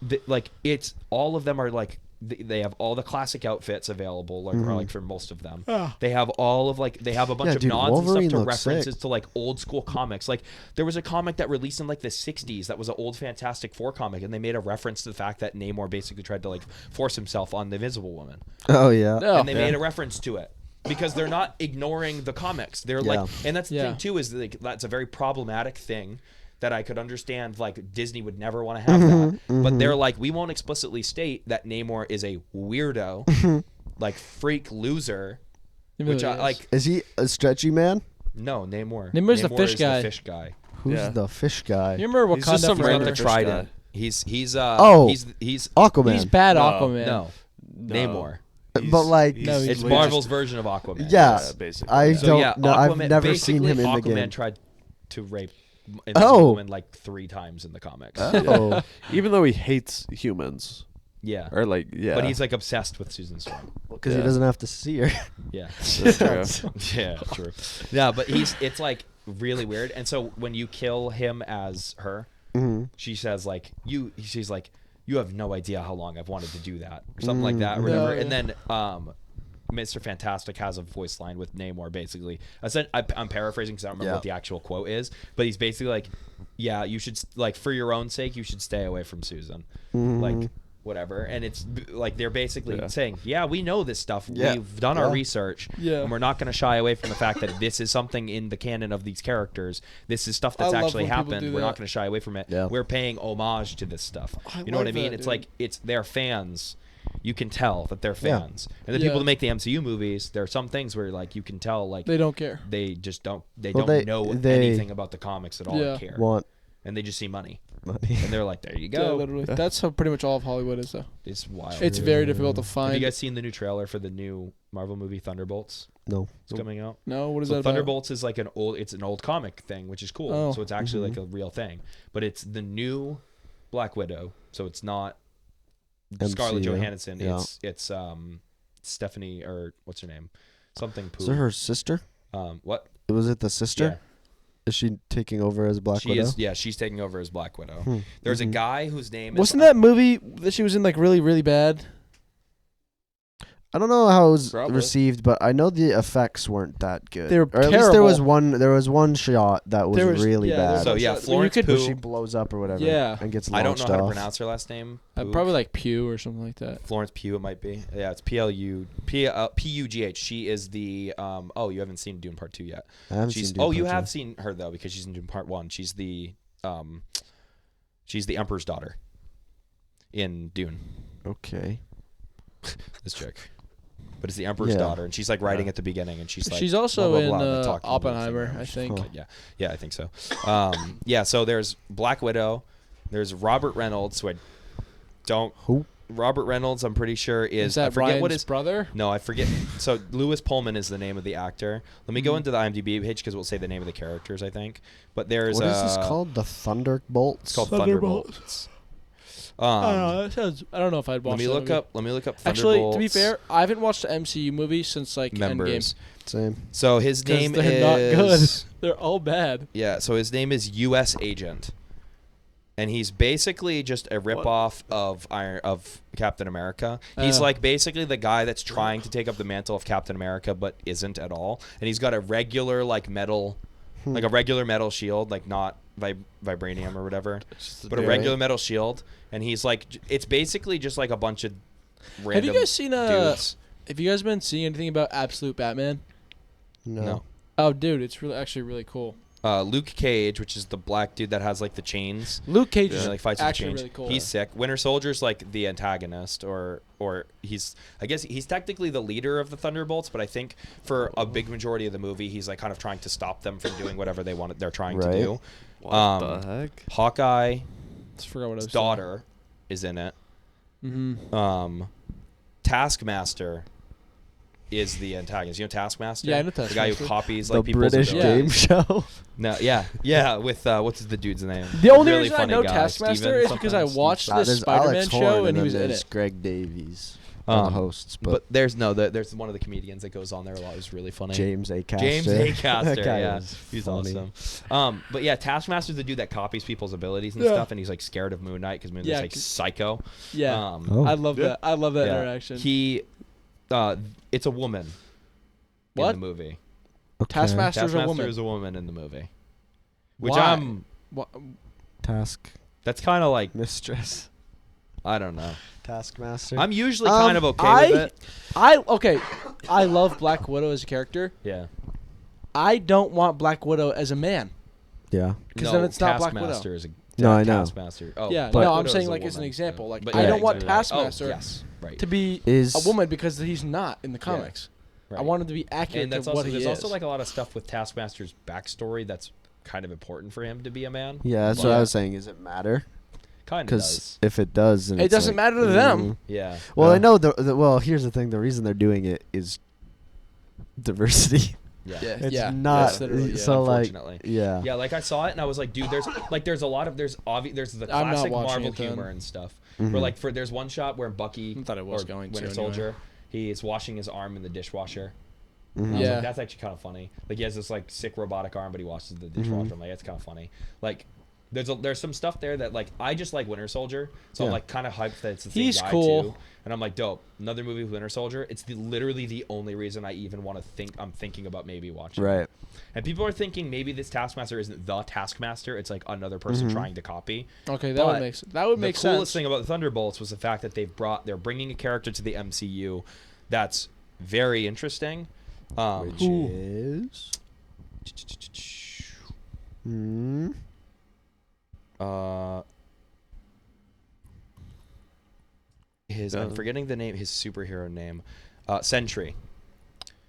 it's all of them are like, they have all the classic outfits available, like, or like for most of them. They have all of like, they have a bunch Yeah, of dude, nods Wolverine and stuff to looks references sick. to like old school comics. Like there was a comic that released in like the 60s that was an old Fantastic Four comic, and they made a reference to the fact that Namor basically tried to like force himself on the Invisible Woman. oh yeah, No. And they made a reference to it because they're not ignoring the comics. They're Yeah. like, and that's the Yeah. thing too, is like that's a very problematic thing that I could understand. Like Disney would never want to have that, but they're like, we won't explicitly state that Namor is a weirdo, like freak loser, Even which though I he is. like. is he a stretchy man? No, Namor. Namor's the fish is guy. The fish guy. Who's Yeah. the fish guy? You remember He's just Wakanda some He's got Forever? the fish trident. guy. He's he's Aquaman. He's bad No. Aquaman. no No. Namor. But, like- No, he's It's just- Marvel's version of Aquaman. yeah, Yeah, basically. I So, don't yeah, know. I've Aquaman- never seen him in the Aquaman game. tried to rape an Oh. woman like 3 times in the comics. Oh, Even though he hates humans, Yeah. or like, yeah, But he's like obsessed with Susan Storm. because Yeah. he doesn't have to see her. Yeah. That's true. Yeah, true. Yeah, but it's like really weird. And so when you kill him as her, she says like she's like, you have no idea how long I've wanted to do that, or something like that, or whatever. Yeah. And then Mr. Fantastic has a voice line with Namor, basically. I'm paraphrasing because I don't remember Yeah. what the actual quote is, but he's basically like, yeah, you should, like, for your own sake, you should stay away from Susan. Like, whatever. And it's like they're basically saying, yeah, we know this stuff. Yeah. We've done our research. Yeah. And we're not going to shy away from the fact that this is something in the canon of these characters. This is stuff that's I love actually when people happened. do We're that. not going to shy away from it. Yeah. We're paying homage to this stuff. I You know what I love mean? that, It's dude. like, they're fans. you can tell that they're Yeah. fans. And the Yeah. people that make the MCU movies, there are some things where like you can tell like They don't care. they just don't Well, don't know anything about the comics at all Yeah. or care. Want And they just see money. money. And they're like, there you Yeah, go. literally. That's how pretty much all of Hollywood is, though. It's wild. It's very difficult to find. Have you guys seen the new trailer for the new Marvel movie Thunderbolts? No. It's coming out. No, what is So that about? Thunderbolts is like an old comic thing, which is cool. Oh. So it's actually like a real thing. But it's the new Black Widow. So it's not Scarlett MCU. Johansson. Yeah. It's Stephanie, or what's her name? Something Pooh. Is it her sister? What? Was it the sister? Yeah. Is she taking over as Black She Widow? is. Yeah, she's taking over as Black Widow. Hmm. There's a Mhm. guy whose name Wasn't is that movie that she was in like really, really bad? I don't know how it was Probably. received, but I know the effects weren't that good. They were or at least there was terrible. one shot that was, There was- really yeah, there was bad. So one yeah, shot where you Florence could- Pugh. where she blows up or whatever. Yeah. And gets I launched don't know how to off. pronounce her last name. Pugh. Probably like Pew or something like that. Florence Pugh. It might be. Yeah, it's P-U-G-H. She is the. Oh, you haven't seen Dune Part 2 yet. I haven't She's. seen Dune Oh, you Part have two. seen her though because she's in Dune Part 1. She's the. She's the Emperor's daughter. In Dune. Okay. This chick. But it's the Emperor's Yeah. daughter, and she's like writing at the beginning, and she's like. She's also blah, blah, in blah, and then talking about Oppenheimer, everything. I think. Huh. Yeah, I think so. Yeah, so there's Black Widow. There's Robert Reynolds, who I don't. Who? Robert Reynolds, I'm pretty sure Is I that forget Ryan's what his brother? No, I forget. So Lewis Pullman is the name of the actor. Let me go Mhm. into the IMDb page because we'll say the name of the characters. I think, but there's What is this called? The Thunderbolts? It's called Thunderbolts. Thunderbolts. I don't know. That sounds. I don't know if I'd watch. Let me that look movie. up. Let me look up. Actually, to be Thunderbolts fair, I haven't watched the MCU movie since like members. Same. So his 'Cause name they're not good. is. They're all bad. Yeah. So his name is U.S. Agent, and he's basically just a ripoff of Captain America. He's Oh. like basically the guy that's trying to take up the mantle of Captain America, but isn't at all. And he's got a regular like metal, like a regular metal shield, like not vibranium or whatever, but a Yeah. regular metal shield. And he's like, it's basically just like a bunch of random Have you guys seen dudes. Have you guys been seeing anything about Absolute Batman? No. No. Oh, dude, it's actually really cool. Luke Cage, which is the black dude that has like the chains. Luke Cage Yeah, is like fights with actually chains. really cool. He's sick. Winter Soldier's like the antagonist, or he's, I guess he's technically the leader of the Thunderbolts, but I think for a big majority of the movie, he's like kind of trying to stop them from doing whatever they're trying to Right. do. What the heck? Hawkeye's Just forgot what I was daughter is in it. Mm-hmm. Taskmaster is the antagonist. You know Taskmaster? Yeah, I know The guy who Taskmaster. copies The like people's British abilities. game show. No, yeah, with what's the dude's name? The only Really reason I funny know guy, Taskmaster Steven is because I something. watched this There's Spider-Man Alex show Horn, and he then was in there's it. Greg Davies, one of the hosts, But there's there's one of the comedians that goes on there a lot. Who's really funny. James A. Caster. James A. Caster, That guy yeah, is he's funny. awesome. But yeah, Taskmaster's the dude that copies people's abilities and Yeah. stuff, and he's like scared of Moon Knight because Moon Knight's Yeah, like 'cause- psycho. Yeah, Oh. I love that. I love that Yeah. interaction. It's a woman What? in the movie. Okay. Taskmaster's a Taskmaster woman. is a woman in the movie, which Why? Wha- Task that's kind of like mistress. I don't know. Taskmaster. I'm usually kind of okay with it. I love Black Widow as a character. Yeah. I don't want Black Widow as a man. Yeah. 'Cause then it's not Black Widow. Taskmaster is a No, I know. Taskmaster. Oh, Yeah, Black no, I'm Widow saying is a like as an woman. example. Like But I yeah, don't want exactly. Taskmaster Oh, yes, right. to be Is a woman because he's not in the comics. I Right. want him to be accurate And that's to also what he there's is. also like a lot of stuff with Taskmaster's backstory that's kind of important for him to be a man. Yeah, that's what I was saying. Does it matter? Kind of Because does. if it does, then It it's doesn't like, matter to them. Yeah. Well, Yeah. I know well, here's the thing. The reason they're doing it is diversity. Yeah. Yeah. It's yeah, not that's literally it. so like Unfortunately. yeah. Yeah, like I saw it and I was like, dude, there's a lot of there's the I'm not classic watching Marvel it then. humor and stuff. Mhm. Where like there's one shot where Bucky I thought it was or going to Winter anyway. Soldier, he's washing his arm in the dishwasher. Mhm. And I was Yeah. like, that's actually kind of funny. Like he has this like sick robotic arm, but he washes the dishwasher. I'm like, that's kind of funny. Like there's some stuff there that like I just like Winter Soldier, so I'm Yeah. like kind of hyped that it's the same He's guy cool. too. And I'm like, dope. Another movie with Winter Soldier. It's literally the only reason I even want to I'm thinking about maybe watching. Right. It. And people are thinking maybe this Taskmaster isn't the Taskmaster. It's like another person Mhm. trying to copy. Okay, But that would make The coolest sense. thing about the Thunderbolts was the fact that they're bringing a character to the MCU that's very interesting. Which is Hmm. I'm forgetting the name, his superhero name, Sentry.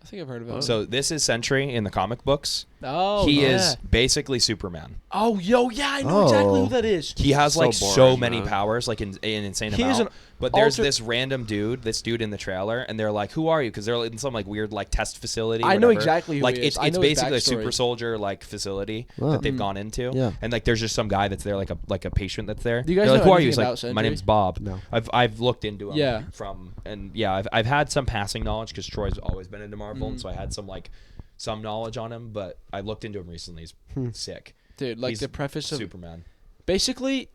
I think I've heard of it. So this is Sentry in the comic books. Oh, He yeah. is basically Superman. Oh, yeah, I know exactly who that is. He has So like so boring, many man. powers, like in an insane He is amount. an But there's alter- this random dude, in the trailer, and they're like, "Who are you?" Because they're in some like weird like test facility. I know whatever. exactly who like he is. it's I it's know his basically a backstory. super soldier like facility Wow. that they've gone into. Yeah. And like there's just some guy that's there like a patient that's there. Do you guys They're like, know "Who are you?" anything He's like, about "My Sentry? name's Bob." No. I've looked into him. Yeah. I've had some passing knowledge because Troy's always been into Marvel, and so I had some knowledge on him. But I looked into him recently. He's sick. Dude, like He's the preface of Superman. basically,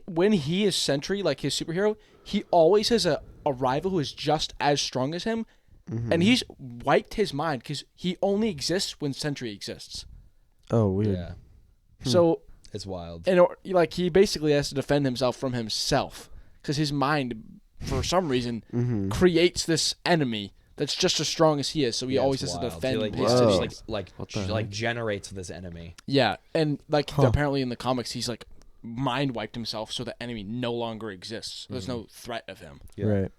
when he is Sentry, like his superhero, he always has a rival who is just as strong as him, and he's wiped his mind because he only exists when Sentry exists. Oh, weird. Yeah, So, it's wild. and like he basically has to defend himself from himself because his mind, for some reason, creates this enemy that's just as strong as he is. So he always has to defend He his Whoa. cities. like generates this enemy. Yeah, and like apparently in the comics, he's like mind wiped himself, so the enemy no longer exists. There's no threat of him. Yeah. Right.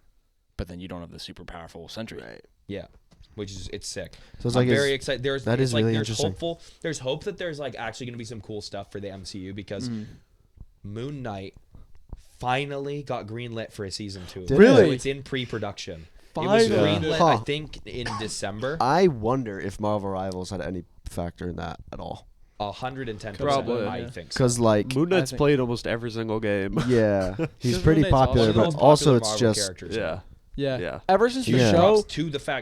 But then you don't have the super powerful Sentry. Right. Yeah, which is it's sick. So it's I'm like very excited. that is really there's interesting. There's hope that there's like actually going to be some cool stuff for the MCU because Moon Knight finally got greenlit for a season 2. Did Really? So it's in pre-production. It was Finally. greenlit, Huh. I think, in December. I wonder if Marvel Rivals had any factor in that at all. 110%. Probably, I yeah. think so. Because like, Moon Knight's think- played almost every single game. yeah, he's 'Cause pretty Moon Knight's also popular, one of the but most also popular it's Marvel just characters. Yeah. Yeah. Yeah. Ever since the Yeah. show. Props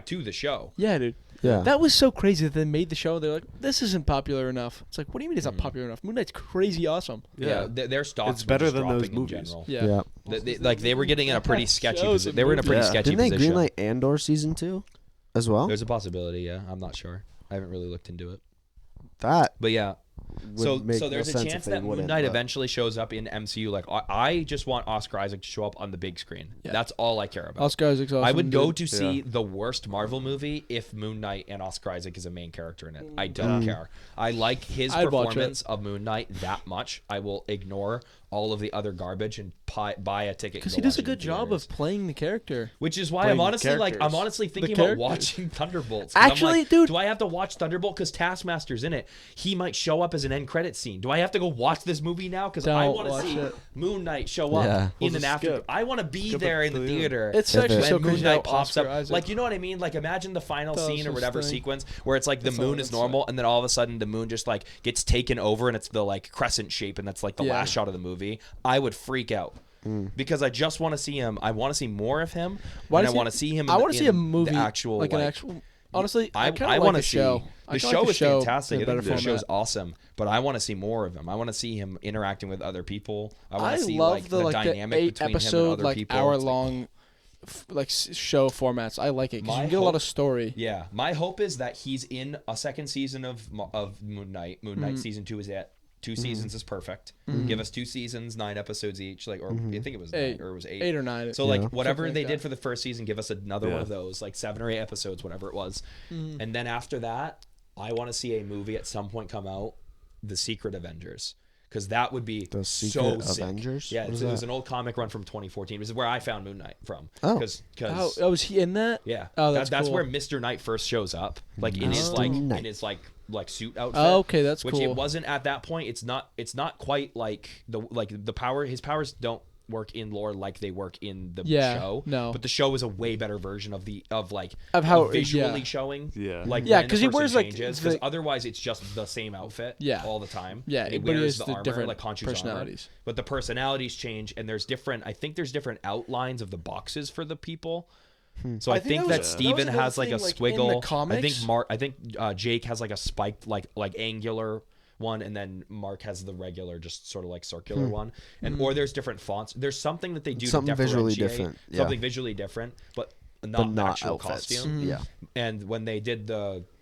to the show. Yeah, dude. yeah. That was so crazy that they made the show. They're like, this isn't popular enough. It's like, what do you mean it's not popular enough? Moon Knight's crazy awesome. Yeah, their stocks It's were better just than those dropping in movies. general. Yeah. yeah. They were getting in a pretty sketchy Shows position. and They were in a pretty movies. sketchy Didn't they position. greenlight Andor season 2 as well? There's a possibility, yeah. I'm not sure. I haven't really looked into it. That But yeah. would make So there's no a sense chance if they that Moon wouldn't, Knight but- eventually shows up in MCU. Like I just want Oscar Isaac to show up on the big screen. Yeah. That's all I care about. Oscar Isaac's awesome. I would go dude. to see Yeah. the worst Marvel movie if Moon Knight and Oscar Isaac is a main character in it. I don't care. I like his I'd watch performance of Moon Knight that much. I will ignore all of the other garbage and buy a ticket. Because and he go does a watch it in good job theaters. of playing the character. Which is why playing I'm honestly like characters. thinking about characters. watching Thunderbolts. 'Cause I'm Actually, like, dude- do I have to watch Thunderbolt because Taskmaster's in it? He might show up as an end credit scene. Do I have to go watch this movie now because I Don't want to watch see it. Moon Knight show up Yeah. in We'll an just after? skip. I want to be Skip there it in the to the end. theater. It's If actually it- when so Moon crazy Knight how pops Oscar up, Isaac. like you know what I mean? Like imagine the final That was scene or his whatever thing. sequence where it's like the That's all moon that's is normal, and then all of a sudden the moon just like gets taken over, and it's the like crescent shape, and that's like the Yeah. last shot of the movie. I would freak out. Because I just want to see him. I want to see more of him. Why and I does he- want to see him. I want to see a in movie, the actual like an actual. Honestly, I kind I of want like to the show. The show is fantastic. I In a think better the show's format. awesome, but I want to see more of him. I want to see him interacting with other people. I want I to see love like the dynamic 8 between him and episode other like people. hour It's like- long show formats. I like it because My you get a lot hope- of story. Yeah, my hope is that he's in a second season of Moon Knight. Moon Knight season 2 is at 2 seasons is perfect. Give us 2 seasons, 9 episodes each. Like, or I think it was 9 or it was 8. 8 or 9. So Yeah. like whatever Something they like did that. for the first season, give us another one Yeah. of those, like 7 or 8 episodes, whatever it was. And then after that, I want to see a movie at some point come out, The Secret Avengers, because that would be The so Secret sick. Avengers? Yeah, What is it was that? an old comic run from 2014. This is where I found Moon Knight from. Oh. Because Oh, was he in that? yeah, Oh, that's that's cool. where Mr. Knight first shows up, like in his Mr. like Knight. in his like suit outfit. Oh, okay, that's which cool. it wasn't at that point. It's not quite like the power. His powers don't work in lore like they work in the Yeah, show. no. But the show is a way better version of how visually yeah. showing. Yeah. Like Yeah, when the 'cause he person wears, like, changes, the- 'cause otherwise it's just the same outfit. Yeah. all the time. Yeah, And he but he wears has the the armor different like Khonshu's armor. personalities. But the personalities change, and there's different. I think there's different outlines of the boxes for the people. So I think that Steven has like a squiggle. I think Jake has like a spiked like angular one, and then Mark has the regular just sort of like circular one. And or there's different fonts. There's something that they do Something to visually differentiate, different, yeah. Something visually different, but but not not actual outfits. costume. Yeah. And when they did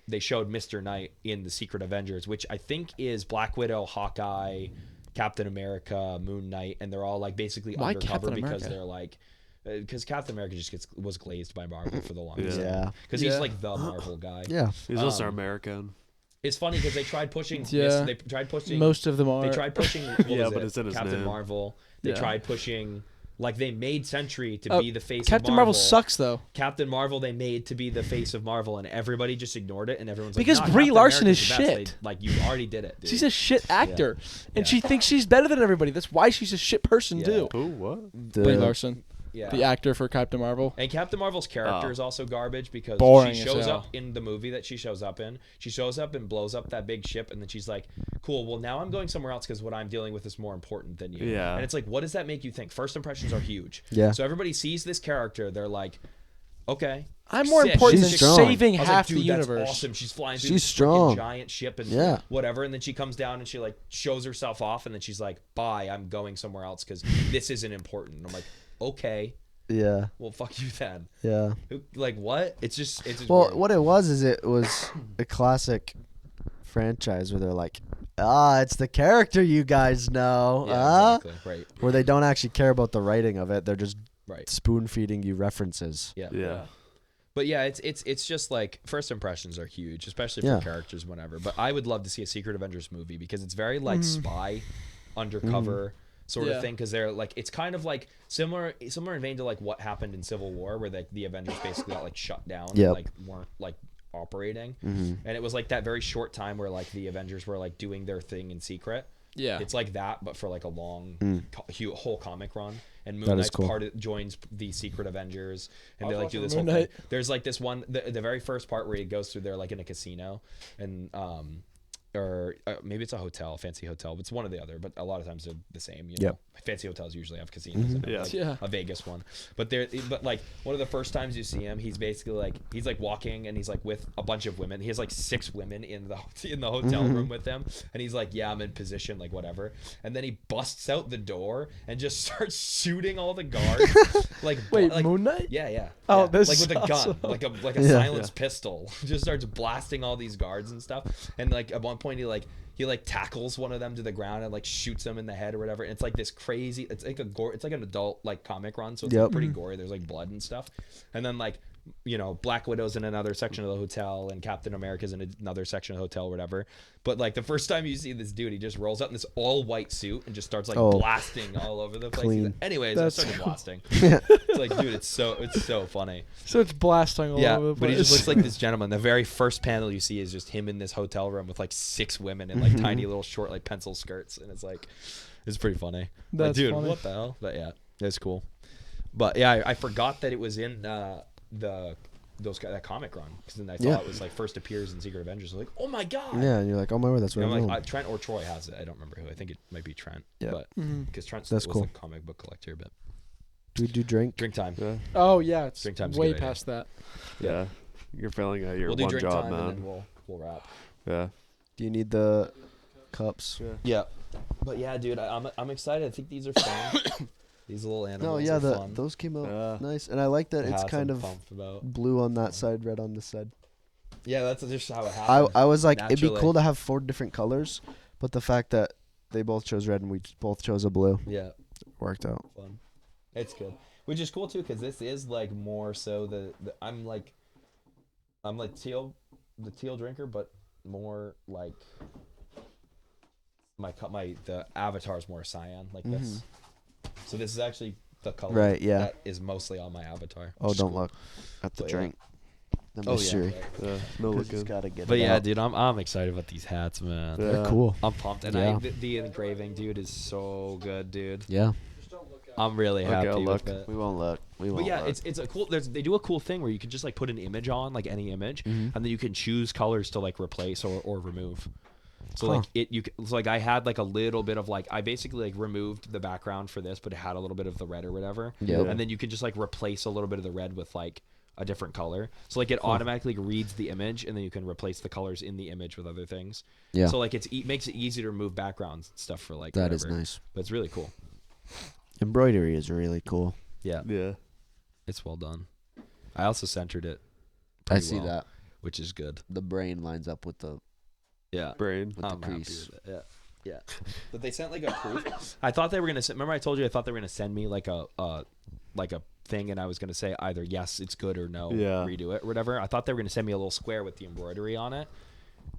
they showed Mr. Knight in the Secret Avengers, which I think is Black Widow, Hawkeye, Captain America, Moon Knight, and they're all like basically Why undercover Captain because America? they're like because Captain America just was glazed by Marvel for the longest time. Yeah. Because Yeah. he's like the Marvel guy. Yeah. He's also American. It's funny because they tried pushing. Yeah. They tried pushing Most of them are. They tried pushing. What Yeah, was but it? it's in his Captain name. Marvel. They Yeah. tried pushing Like they made Sentry to be the face Captain of Marvel sucks though. Captain Marvel they made to be the face of Marvel, and everybody just ignored it, and everyone's Because like, nah, Brie Captain Larson America's is the best. shit. Like you already did it, dude. She's a shit actor, and Yeah. she thinks she's better than everybody. That's why she's a shit person Yeah. too. Who? What? Brie Larson, yeah. the actor for Captain Marvel. And Captain Marvel's character is also garbage because Boring she as shows hell. up in the movie that she shows up in. She shows up and blows up that big ship, and then she's like, cool, well, now I'm going somewhere else because what I'm dealing with is more important than you. Yeah. And it's like, what does that make you think? First impressions are huge. Yeah. So everybody sees this character. They're like, okay. I'm more sick. important She's than strong. saving I was half like, dude, the universe. That's awesome. She's flying through She's this freaking strong. giant ship and Yeah. whatever. And then she comes down and she like shows herself off, and then she's like, bye, I'm going somewhere else because this isn't important. And I'm like, okay. Yeah. Well, fuck you then. Yeah. Like what? It's just Well, weird. what it was is it was a classic franchise where they're like, it's the character you guys know, Yeah, exactly. Right. where they don't actually care about the writing of it. They're just Right. spoon feeding you references. Yeah. Yeah. But yeah, it's just like first impressions are huge, especially for Yeah. characters, whatever. But I would love to see a Secret Avengers movie because it's very like spy, undercover sort Yeah. of thing. Because they're like, it's kind of like similar in vein to like what happened in Civil War, where like the Avengers basically got like shut down, Yep. and, like weren't like operating, and it was like that very short time where like the Avengers were like doing their thing in secret. Yeah. It's like that, but for like a long, whole comic run. And Moon That is Knight's cool. joins the Secret Avengers, and I they was like do watching this Moon whole thing. Knight. There's like this one, the very first part where he goes through there like in a casino, and or maybe it's a hotel, fancy hotel. But it's one or the other, but a lot of times they're the same. You know, Yep. fancy hotels usually have casinos. And Yeah. like Yeah. a Vegas one. But like one of the first times you see him, he's basically like walking and he's like with a bunch of women. He has like 6 women in the hotel room with him, and he's like, yeah, I'm in position, like whatever. And then he busts out the door and just starts shooting all the guards. Wait, like, Moon Knight? yeah. Oh, yeah. this like with a gun, awesome. like a Yeah. silenced pistol. Just starts blasting all these guards and stuff. And like at one point he tackles one of them to the ground and like shoots them in the head or whatever. And it's like this crazy. It's like it's like an adult like comic run, so it's like, Yep. pretty gory. There's like blood and stuff. And then like, you know, Black Widow's in another section of the hotel, and Captain America's in another section of the hotel, or whatever. But like the first time you see this dude, he just rolls out in this all white suit and just starts like Oh. blasting all over the place. Clean. Anyways, That's I started cool. blasting. It's like, dude, it's so funny. So it's blasting all Yeah, over the place. but he just looks like this gentleman. The very first panel you see is just him in this hotel room with like 6 women in like tiny little short like pencil skirts, and it's like, it's pretty funny. Like, That's dude, funny. what the hell? But yeah, it's cool. But yeah, I forgot that it was in that comic run, because then I thought Yeah. it was like first appears in Secret Avengers. I was like, oh my god. Yeah, and you're like, oh my word, that's And right. I'm like, Trent or Troy has it. I don't remember who. I think it might be Trent. Yeah. But because Trent That's was cool. a comic book collector. But Do we do drink? drink time. Yeah. Oh yeah, it's Drink time's a way good idea. past that. Yeah. You're failing at your We'll do one drink job, time and man. then we'll wrap. Yeah. Do you need the cups? Yeah. But yeah, dude, I'm excited. I think these are fun. These little animals No, yeah, are fun. those came out Yeah. nice, and I like that The it's hats kind I'm of pumped about. blue on that side, red on this side. Yeah, that's just how it happened. I was like, it'd be naturally. cool to have 4 different colors, but the fact that they both chose red and we both chose a blue Yeah, worked out. fun. It's good, which is cool too, because this is like more so the I'm like the teal drinker, but more like the avatar is more cyan, like this. So this is actually the color Right, yeah. that is mostly on my avatar. Oh, which is don't cool. look at the But yeah. drink. The Oh mystery. yeah. Right. Yeah. No 'Cause it's looking. gotta get But it yeah, out. dude, I'm excited about these hats, man. Yeah. They're cool. I'm pumped, and Yeah. the engraving, dude, is so good, dude. Yeah. I'm really Okay, happy I'll with look. it. We won't look. We But won't yeah, look. it's a cool. They do a cool thing where you can just like put an image on, like any image, and then you can choose colors to like replace or remove. So Huh. like it's like I had like a little bit of like I basically like removed the background for this, but it had a little bit of the red or whatever. Yep. And then you can just like replace a little bit of the red with like a different color. So like it automatically reads the image, and then you can replace the colors in the image with other things. Yeah. So like makes it easy to remove backgrounds and stuff for like That is whatever. nice. But it's really cool. Embroidery is really cool. Yeah, Yeah. it's well done. I also centered it. I pretty see well, that. which is good. The brain lines up with the Yeah. Brain. I'm happy crease. with it. Yeah. Yeah. But they sent like a proof. I thought they were gonna. Remember, I told you I thought they were gonna send me like a thing, and I was gonna say either yes, it's good, or no, Yeah. redo it or whatever. I thought they were gonna send me a little square with the embroidery on it,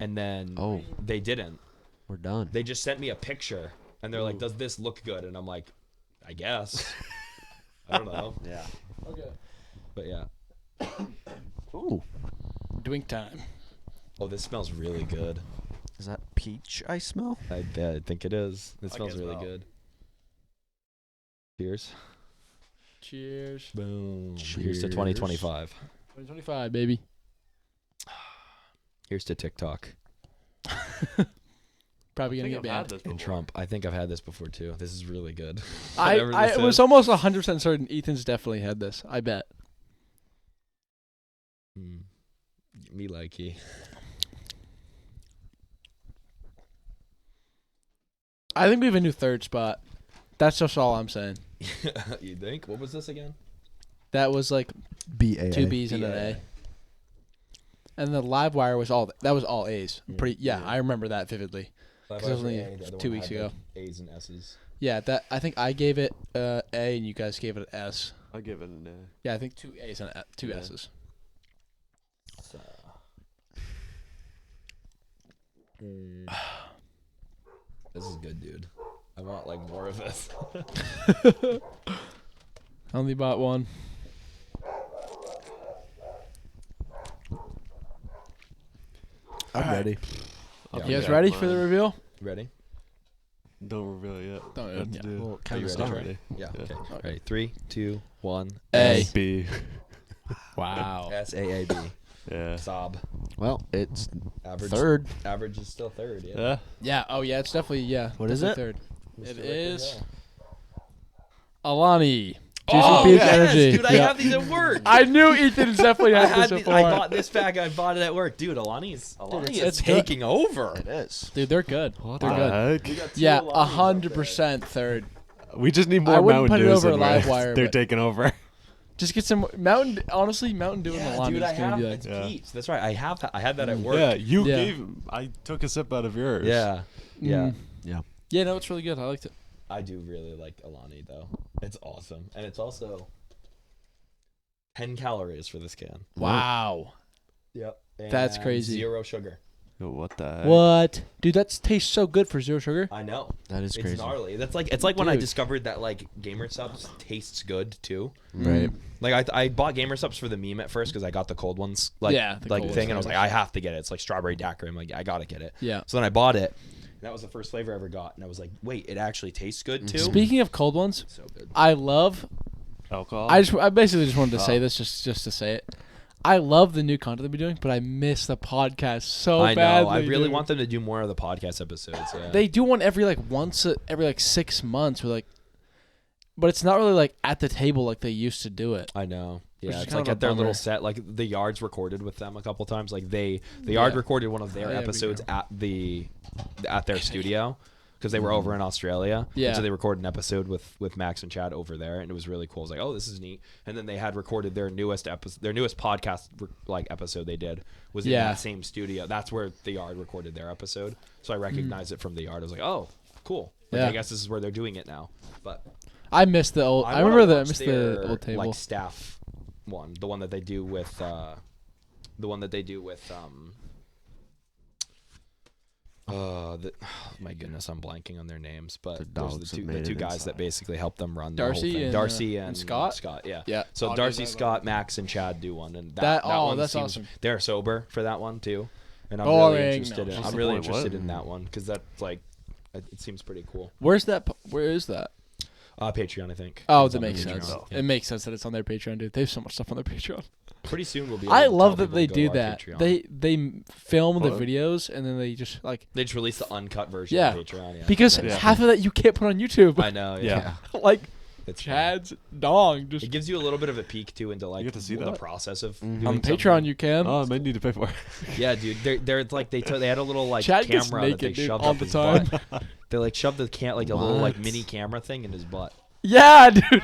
and then they didn't. We're done. They just sent me a picture, and they're like, "Does this look good?" And I'm like, "I guess." I don't know. Yeah. Okay. But yeah. Ooh. Drink time. Oh, this smells really good. Is that peach I smell? I think it is. It smells really good. Cheers. Cheers. Boom. Cheers. Here's to 2025. 2025, baby. Here's to TikTok Probably gonna get banned. and Trump. I think I've had this before too. This is really good. I Whatever this was is. almost 100% certain Ethan's definitely had this. I bet. Me likey. I think we have a new third spot. That's just all I'm saying. You think? What was this again? That was like BAA. 2 B's and an BAA. A. And the live wire was all A's. Yeah, Pretty yeah, yeah. I remember that vividly. 'Cause it was only 2 weeks ago. A's and S's. Yeah, that I think I gave it A and you guys gave it an S. I give it an A. Yeah, I think 2 A's and 2 Yeah. S's. So. This is good, dude. I want like more of this. I only bought one. I'm ready. Yeah, You guys okay. ready for the reveal? Ready? Don't reveal it yet. Don't- What to yeah. do? Well, Are kind you of ready, start. Trey? Yeah. Yeah. Okay. All right. 3, 2, 1. A. B. Wow. SAAB. Yeah. Sob. Well, it's Average. third. Average is still third. Yeah. Yeah. Yeah. Oh yeah. It's definitely What is definitely it? Third. Who's It still right there? is Yeah. Alani. Juicy Oh Peach yes, Energy. dude! I Yeah. have these at work. I knew Ethan's definitely I had had this these, before. I bought this bag. I bought it at work, dude. Alani's it's good. taking over. It is. Dude, they're good. What They're the good. heck? got two Yeah, Alanis up 100% third. We just need I more wouldn't Mountain put it Dews over in a live where wire, they're but- taking over. Just get some Mountain. Honestly, Mountain Dew and Yeah, Alani dude, is I gonna have be like. it's Yeah. peach. That's right. I had that at work. Yeah, you Yeah. gave. I took a sip out of yours. Yeah. Yeah. Yeah, no, it's really good. I liked it. I do really like Alani though. It's awesome, and it's also 10 calories for this can. Wow. Yep. That's crazy. 0 sugar. Yo, what the heck? What, dude? That tastes so good for 0 sugar. I know. That is It's crazy. gnarly. That's like it's like when I Dude. discovered that like Gamer Subs tastes good too. Right. Like I bought Gamer Subs for the meme at first because I got the cold ones like Yeah, the like cold thing, and I was ones. like I have to get it. It's like strawberry daiquiri. I'm like I gotta get it. Yeah. So then I bought it. And that was the first flavor I ever got, and I was like, wait, it actually tastes good too. Speaking of cold ones, So good. I love. Alcohol. I basically just wanted to say this just to say it. I love the new content they're doing, but I miss the podcast so I know. badly. I really dude. want them to do more of the podcast episodes. Yeah. They do one every every 6 months, but it's not really like at the table like they used to do it. I know. Which Yeah, is it's kind like of a at their little bummer. set. Like the Yards recorded with them a couple times. Like the Yard Yeah. recorded one of their Oh, yeah, we episodes know. at their studio because they were over in Australia. Yeah. And so they recorded an episode with Max and Chad over there, and it was really cool. I was like, oh, this is neat. And then they had recorded their newest podcast episode they did was in Yeah. that same studio. That's where the Yard recorded their episode. So I recognized it from the Yard. I was like, oh, cool. Like, Yeah. I guess this is where they're doing it now. But I miss the old. I wanna remember watch miss their, the old table. like staff one, the one that they do with my goodness, I'm blanking on their names, but The those are dogs the that two, made it guys inside. that basically help them run the whole Darcy thing. and, Darcy and Scott? yeah. Yeah. So Oh, Darcy, dude, I Scott, love Max, and Chad do one, and That- oh, one that's seems, awesome. They're sober for that one too, and I'm Boring, really no. interested in. What's I'm the really point? interested What? in that one because that's like, it seems pretty cool. Where's that? Where is that? Patreon, I think. Oh, It's that on makes Patreon. sense. Yeah. It makes sense that it's on their Patreon, dude. They have so much stuff on their Patreon. Pretty soon we'll be. I able to love tell that they people to do go to our that. Patreon. They film the What? videos and then they just like They just released the uncut version Yeah. of Patreon. Yeah. because Yeah. half of that you can't put on YouTube. I know. Yeah. like It's fun. Chad's dong just It gives you a little bit of a peek too into like get to see the that? process of Mhm. doing on something. Patreon you can. Oh, I might need to pay for it. Yeah, dude. They're like they had a little like Chad gets camera that they naked, dude, shoved all up the his time. butt. They like shoved a little like What? mini camera thing in his butt. Yeah, dude.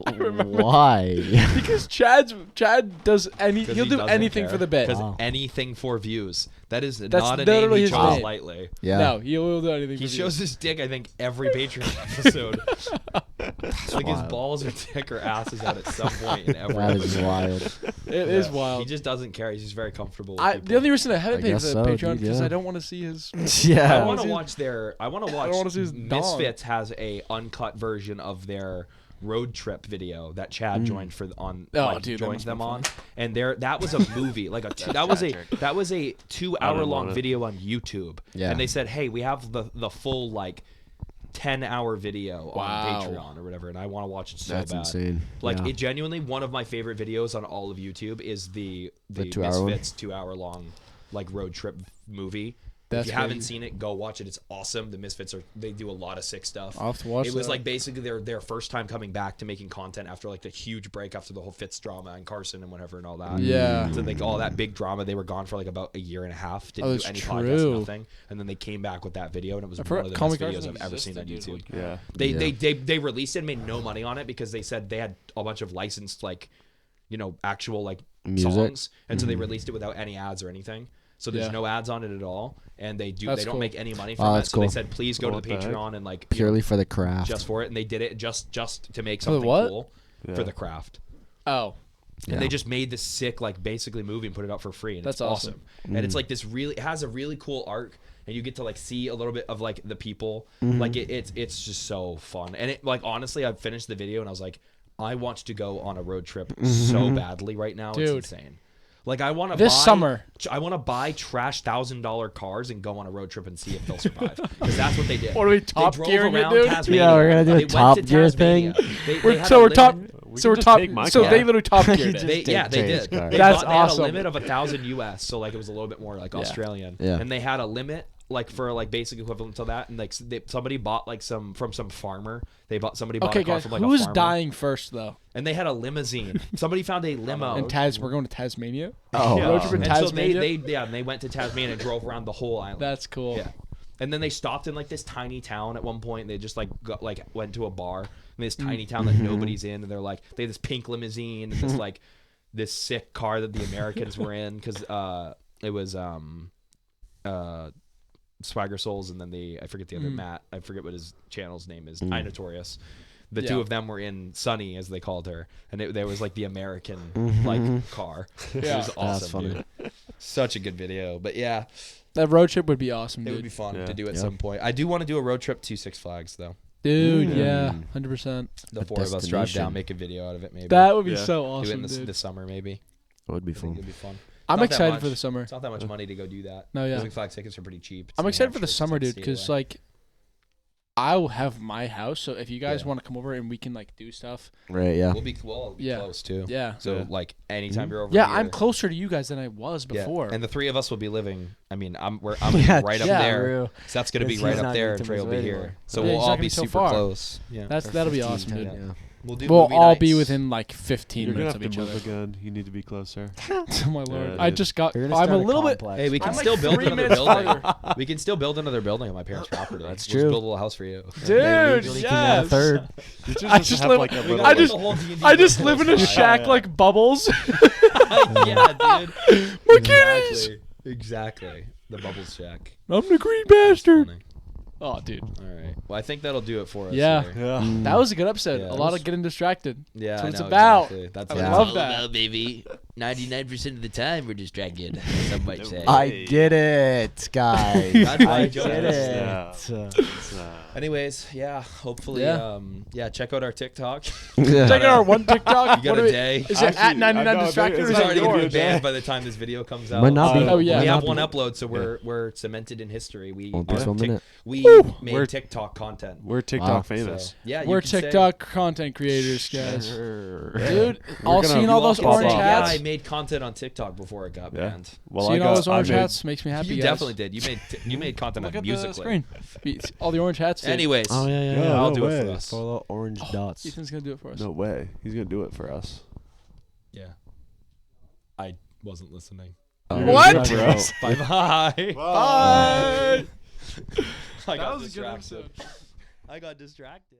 I remember Why? because Chad does 'Cause he'll he do doesn't anything care. for the bit. Because Wow. anything for views. That is That's not a name literally he his chose name. lightly. Yeah. No, he will do anything. He for shows views. his dick, I think, every Patreon episode. Like his wild. balls or dick or ass is out at some point in every That is episode. wild. It is Yeah. wild. He just doesn't care. He's just very comfortable with people. The only reason I haven't I paid for guess the so, Patreon dude, because yeah. I don't want to see his. I Yeah. want to see- watch their. I want to watch. wanna see his dong. Misfits has a uncut version of their road trip video that Chad joined for on Oh, like, dude, that joined must've them been on, and that was a movie like that was a 2-hour long want it. video on YouTube, Yeah. and they said, hey, we have the full like 10-hour video Wow. on Patreon or whatever, and I want to watch it so That's bad. insane. Like Yeah. it genuinely, one of my favorite videos on all of YouTube is the 2-hour one? Misfits 2-hour long like road trip movie. That's if you haven't crazy. seen it, go watch it. It's awesome. The Misfits they do a lot of sick stuff. I'll have to watch It was that. like basically their first time coming back to making content after like the huge break after the whole Fitz drama and Carson and whatever and all that. Yeah. So like all that big drama, they were gone for like about a year and a half. Didn't Oh, do that's any true. podcast, nothing. And then they came back with that video, and it was I've one heard of the Comic best Carson videos I've ever seen on existed, YouTube. dude. Yeah. They released it and made no money on it because they said they had a bunch of licensed like, actual like Music? songs, and so they released it without any ads or anything. So there's Yeah. no ads on it at all, and they That's don't cool. make any money Oh, from it. that's So they cool. said, please go to What the the heck? Patreon and like Purely for the craft. just for it, and they did it just to make For the something what? cool Yeah. for the craft. Oh, And they just made this sick, like, basically movie and put it out for free. And That's it's awesome. And it's like this it has a really cool arc. And you get to, like, see a little bit of, like, the people. Like, it's just so fun. And, it like, honestly, I finished the video and I was like, I want to go on a road trip so badly right now. Dude. It's insane. Like, I want to This summer. I want to buy trash $1,000 cars and go on a road trip and see if they'll survive. Because that's what they did. What are we, They Top drove Gearing it, around dude? Tasmania. Yeah, we're gonna do a They went Top to Gear Tasmania. thing. They had So a we're top. limit- So we're just top. take my So car. they literally Top Geared it. They take did. Trey's car. That's They awesome. had a limit of 1,000 US, so like it was a little bit more like Australian. Yeah. And they had a limit like for like basic equivalent to that, and like somebody bought like from some farmer. Somebody bought Okay, a car guys, from like a who's farmer. dying first though? And they had a limousine. Somebody found a limo. And we're going to Tasmania. Oh, Yeah. Road trip in And so Tasmania? and they went to Tasmania and drove around the whole island. That's cool. Yeah. And then they stopped in like this tiny town at one point. And they just like went to a bar in this tiny town that nobody's in, and they're like they had this pink limousine and this like this sick car that the Americans were in because it was Swagger Souls, and then I forget the other Matt. I forget what his channel's name is. I Notorious. The two Yeah. of them were in Sunny, as they called her, and there was like the American like car. It Yeah. was awesome, That's funny. dude. Such a good video, but yeah, That road trip would be awesome, it dude. would be fun Yeah. to do at Yeah. some point. I do want to do a road trip to Six Flags though. Dude, Mm. yeah, 100%. The A four of us drive destination. down, make a video out of it, maybe. That would be Yeah. so do it awesome, in dude. the summer, maybe. That would be I think fun. it'd be fun. I'm Not that excited for much. the summer. It's not that much money to go do that. No, yeah. Six Flags tickets are pretty cheap. It's I'm New excited for the Hampshire, so summer, it's dude, state because away. like I'll have my house. So if you guys Yeah. want to come over and we can like do stuff, Right, yeah. we'll be Yeah. close too. yeah, So Yeah. like anytime you're over yeah, here, I'm closer to you guys than I was yeah. before. And the three of us will be living. I mean, I'm Yeah, right up yeah, there. Seth's gonna be Yes, right he's up not there, getting and Trey to will be his here. anymore. So Yeah, we'll he's all not be gonna be so super far. close. Yeah. That'll be awesome, 10, dude. Yeah. We'll do We'll movie all be nights. within like 15 You're gonna minutes have of to each move other. again. You need to be closer. Oh my lord! Yeah, I dude. just got. You're gonna I'm a start little bit. complex. Hey, we can I'm like still build 3 another minutes building. farther. We can still build another building on my parents' property. That's We'll just true. build a little house for you. Dude, Legally can get a yes. third. You just I have just to have, live- like, a we little- I just- The whole D&D I just live in a close by. shack like Bubbles. Yeah, dude. My kitties. Exactly. The Bubbles Shack. I'm the green That's bastard. funny. Oh, dude, All right. Well, I think that'll do it for us. Yeah. here. Yeah. that was a good episode. Yeah, a that lot was- of getting distracted. Yeah, That's what I it's know, about. Exactly. That's I what love it's that. all about. baby. 99% of the time we're distracted, some might say. I get it, guys. That's my I joke. get Yeah. it. Anyways, yeah. Hopefully, Yeah. check out our TikTok. Check out our one TikTok. You got What a do we- day. Is it at 99 I know, distracted or it's is It's it already gonna be yours? banned by the time this video comes out. Might not be. Oh, yeah. We Might have not one be. upload, so we're cemented in history. We Won't be on so Tik- minute. we made We're- TikTok content. We're TikTok Wow. famous. So, yeah, you We're can say- TikTok content creators, guys. Sure. Dude, We're all gonna- seeing you all all those can orange say, hats. Yeah, I made content on TikTok before it got Yeah. banned. Well, Seeing all those orange I made- hats makes me happy. You guys. definitely did. You made content Look on at the Musical.ly. screen. All the orange hats. Dude. Anyways, Oh yeah, yeah, Yeah, yeah. I'll no do it for way. us. Four little orange dots. Ethan's gonna do it for us. No way. He's gonna do it for us. yeah, I wasn't listening. Oh, What? Bro. Bye bye. Bye. I got was a good distracted. episode. I got distracted.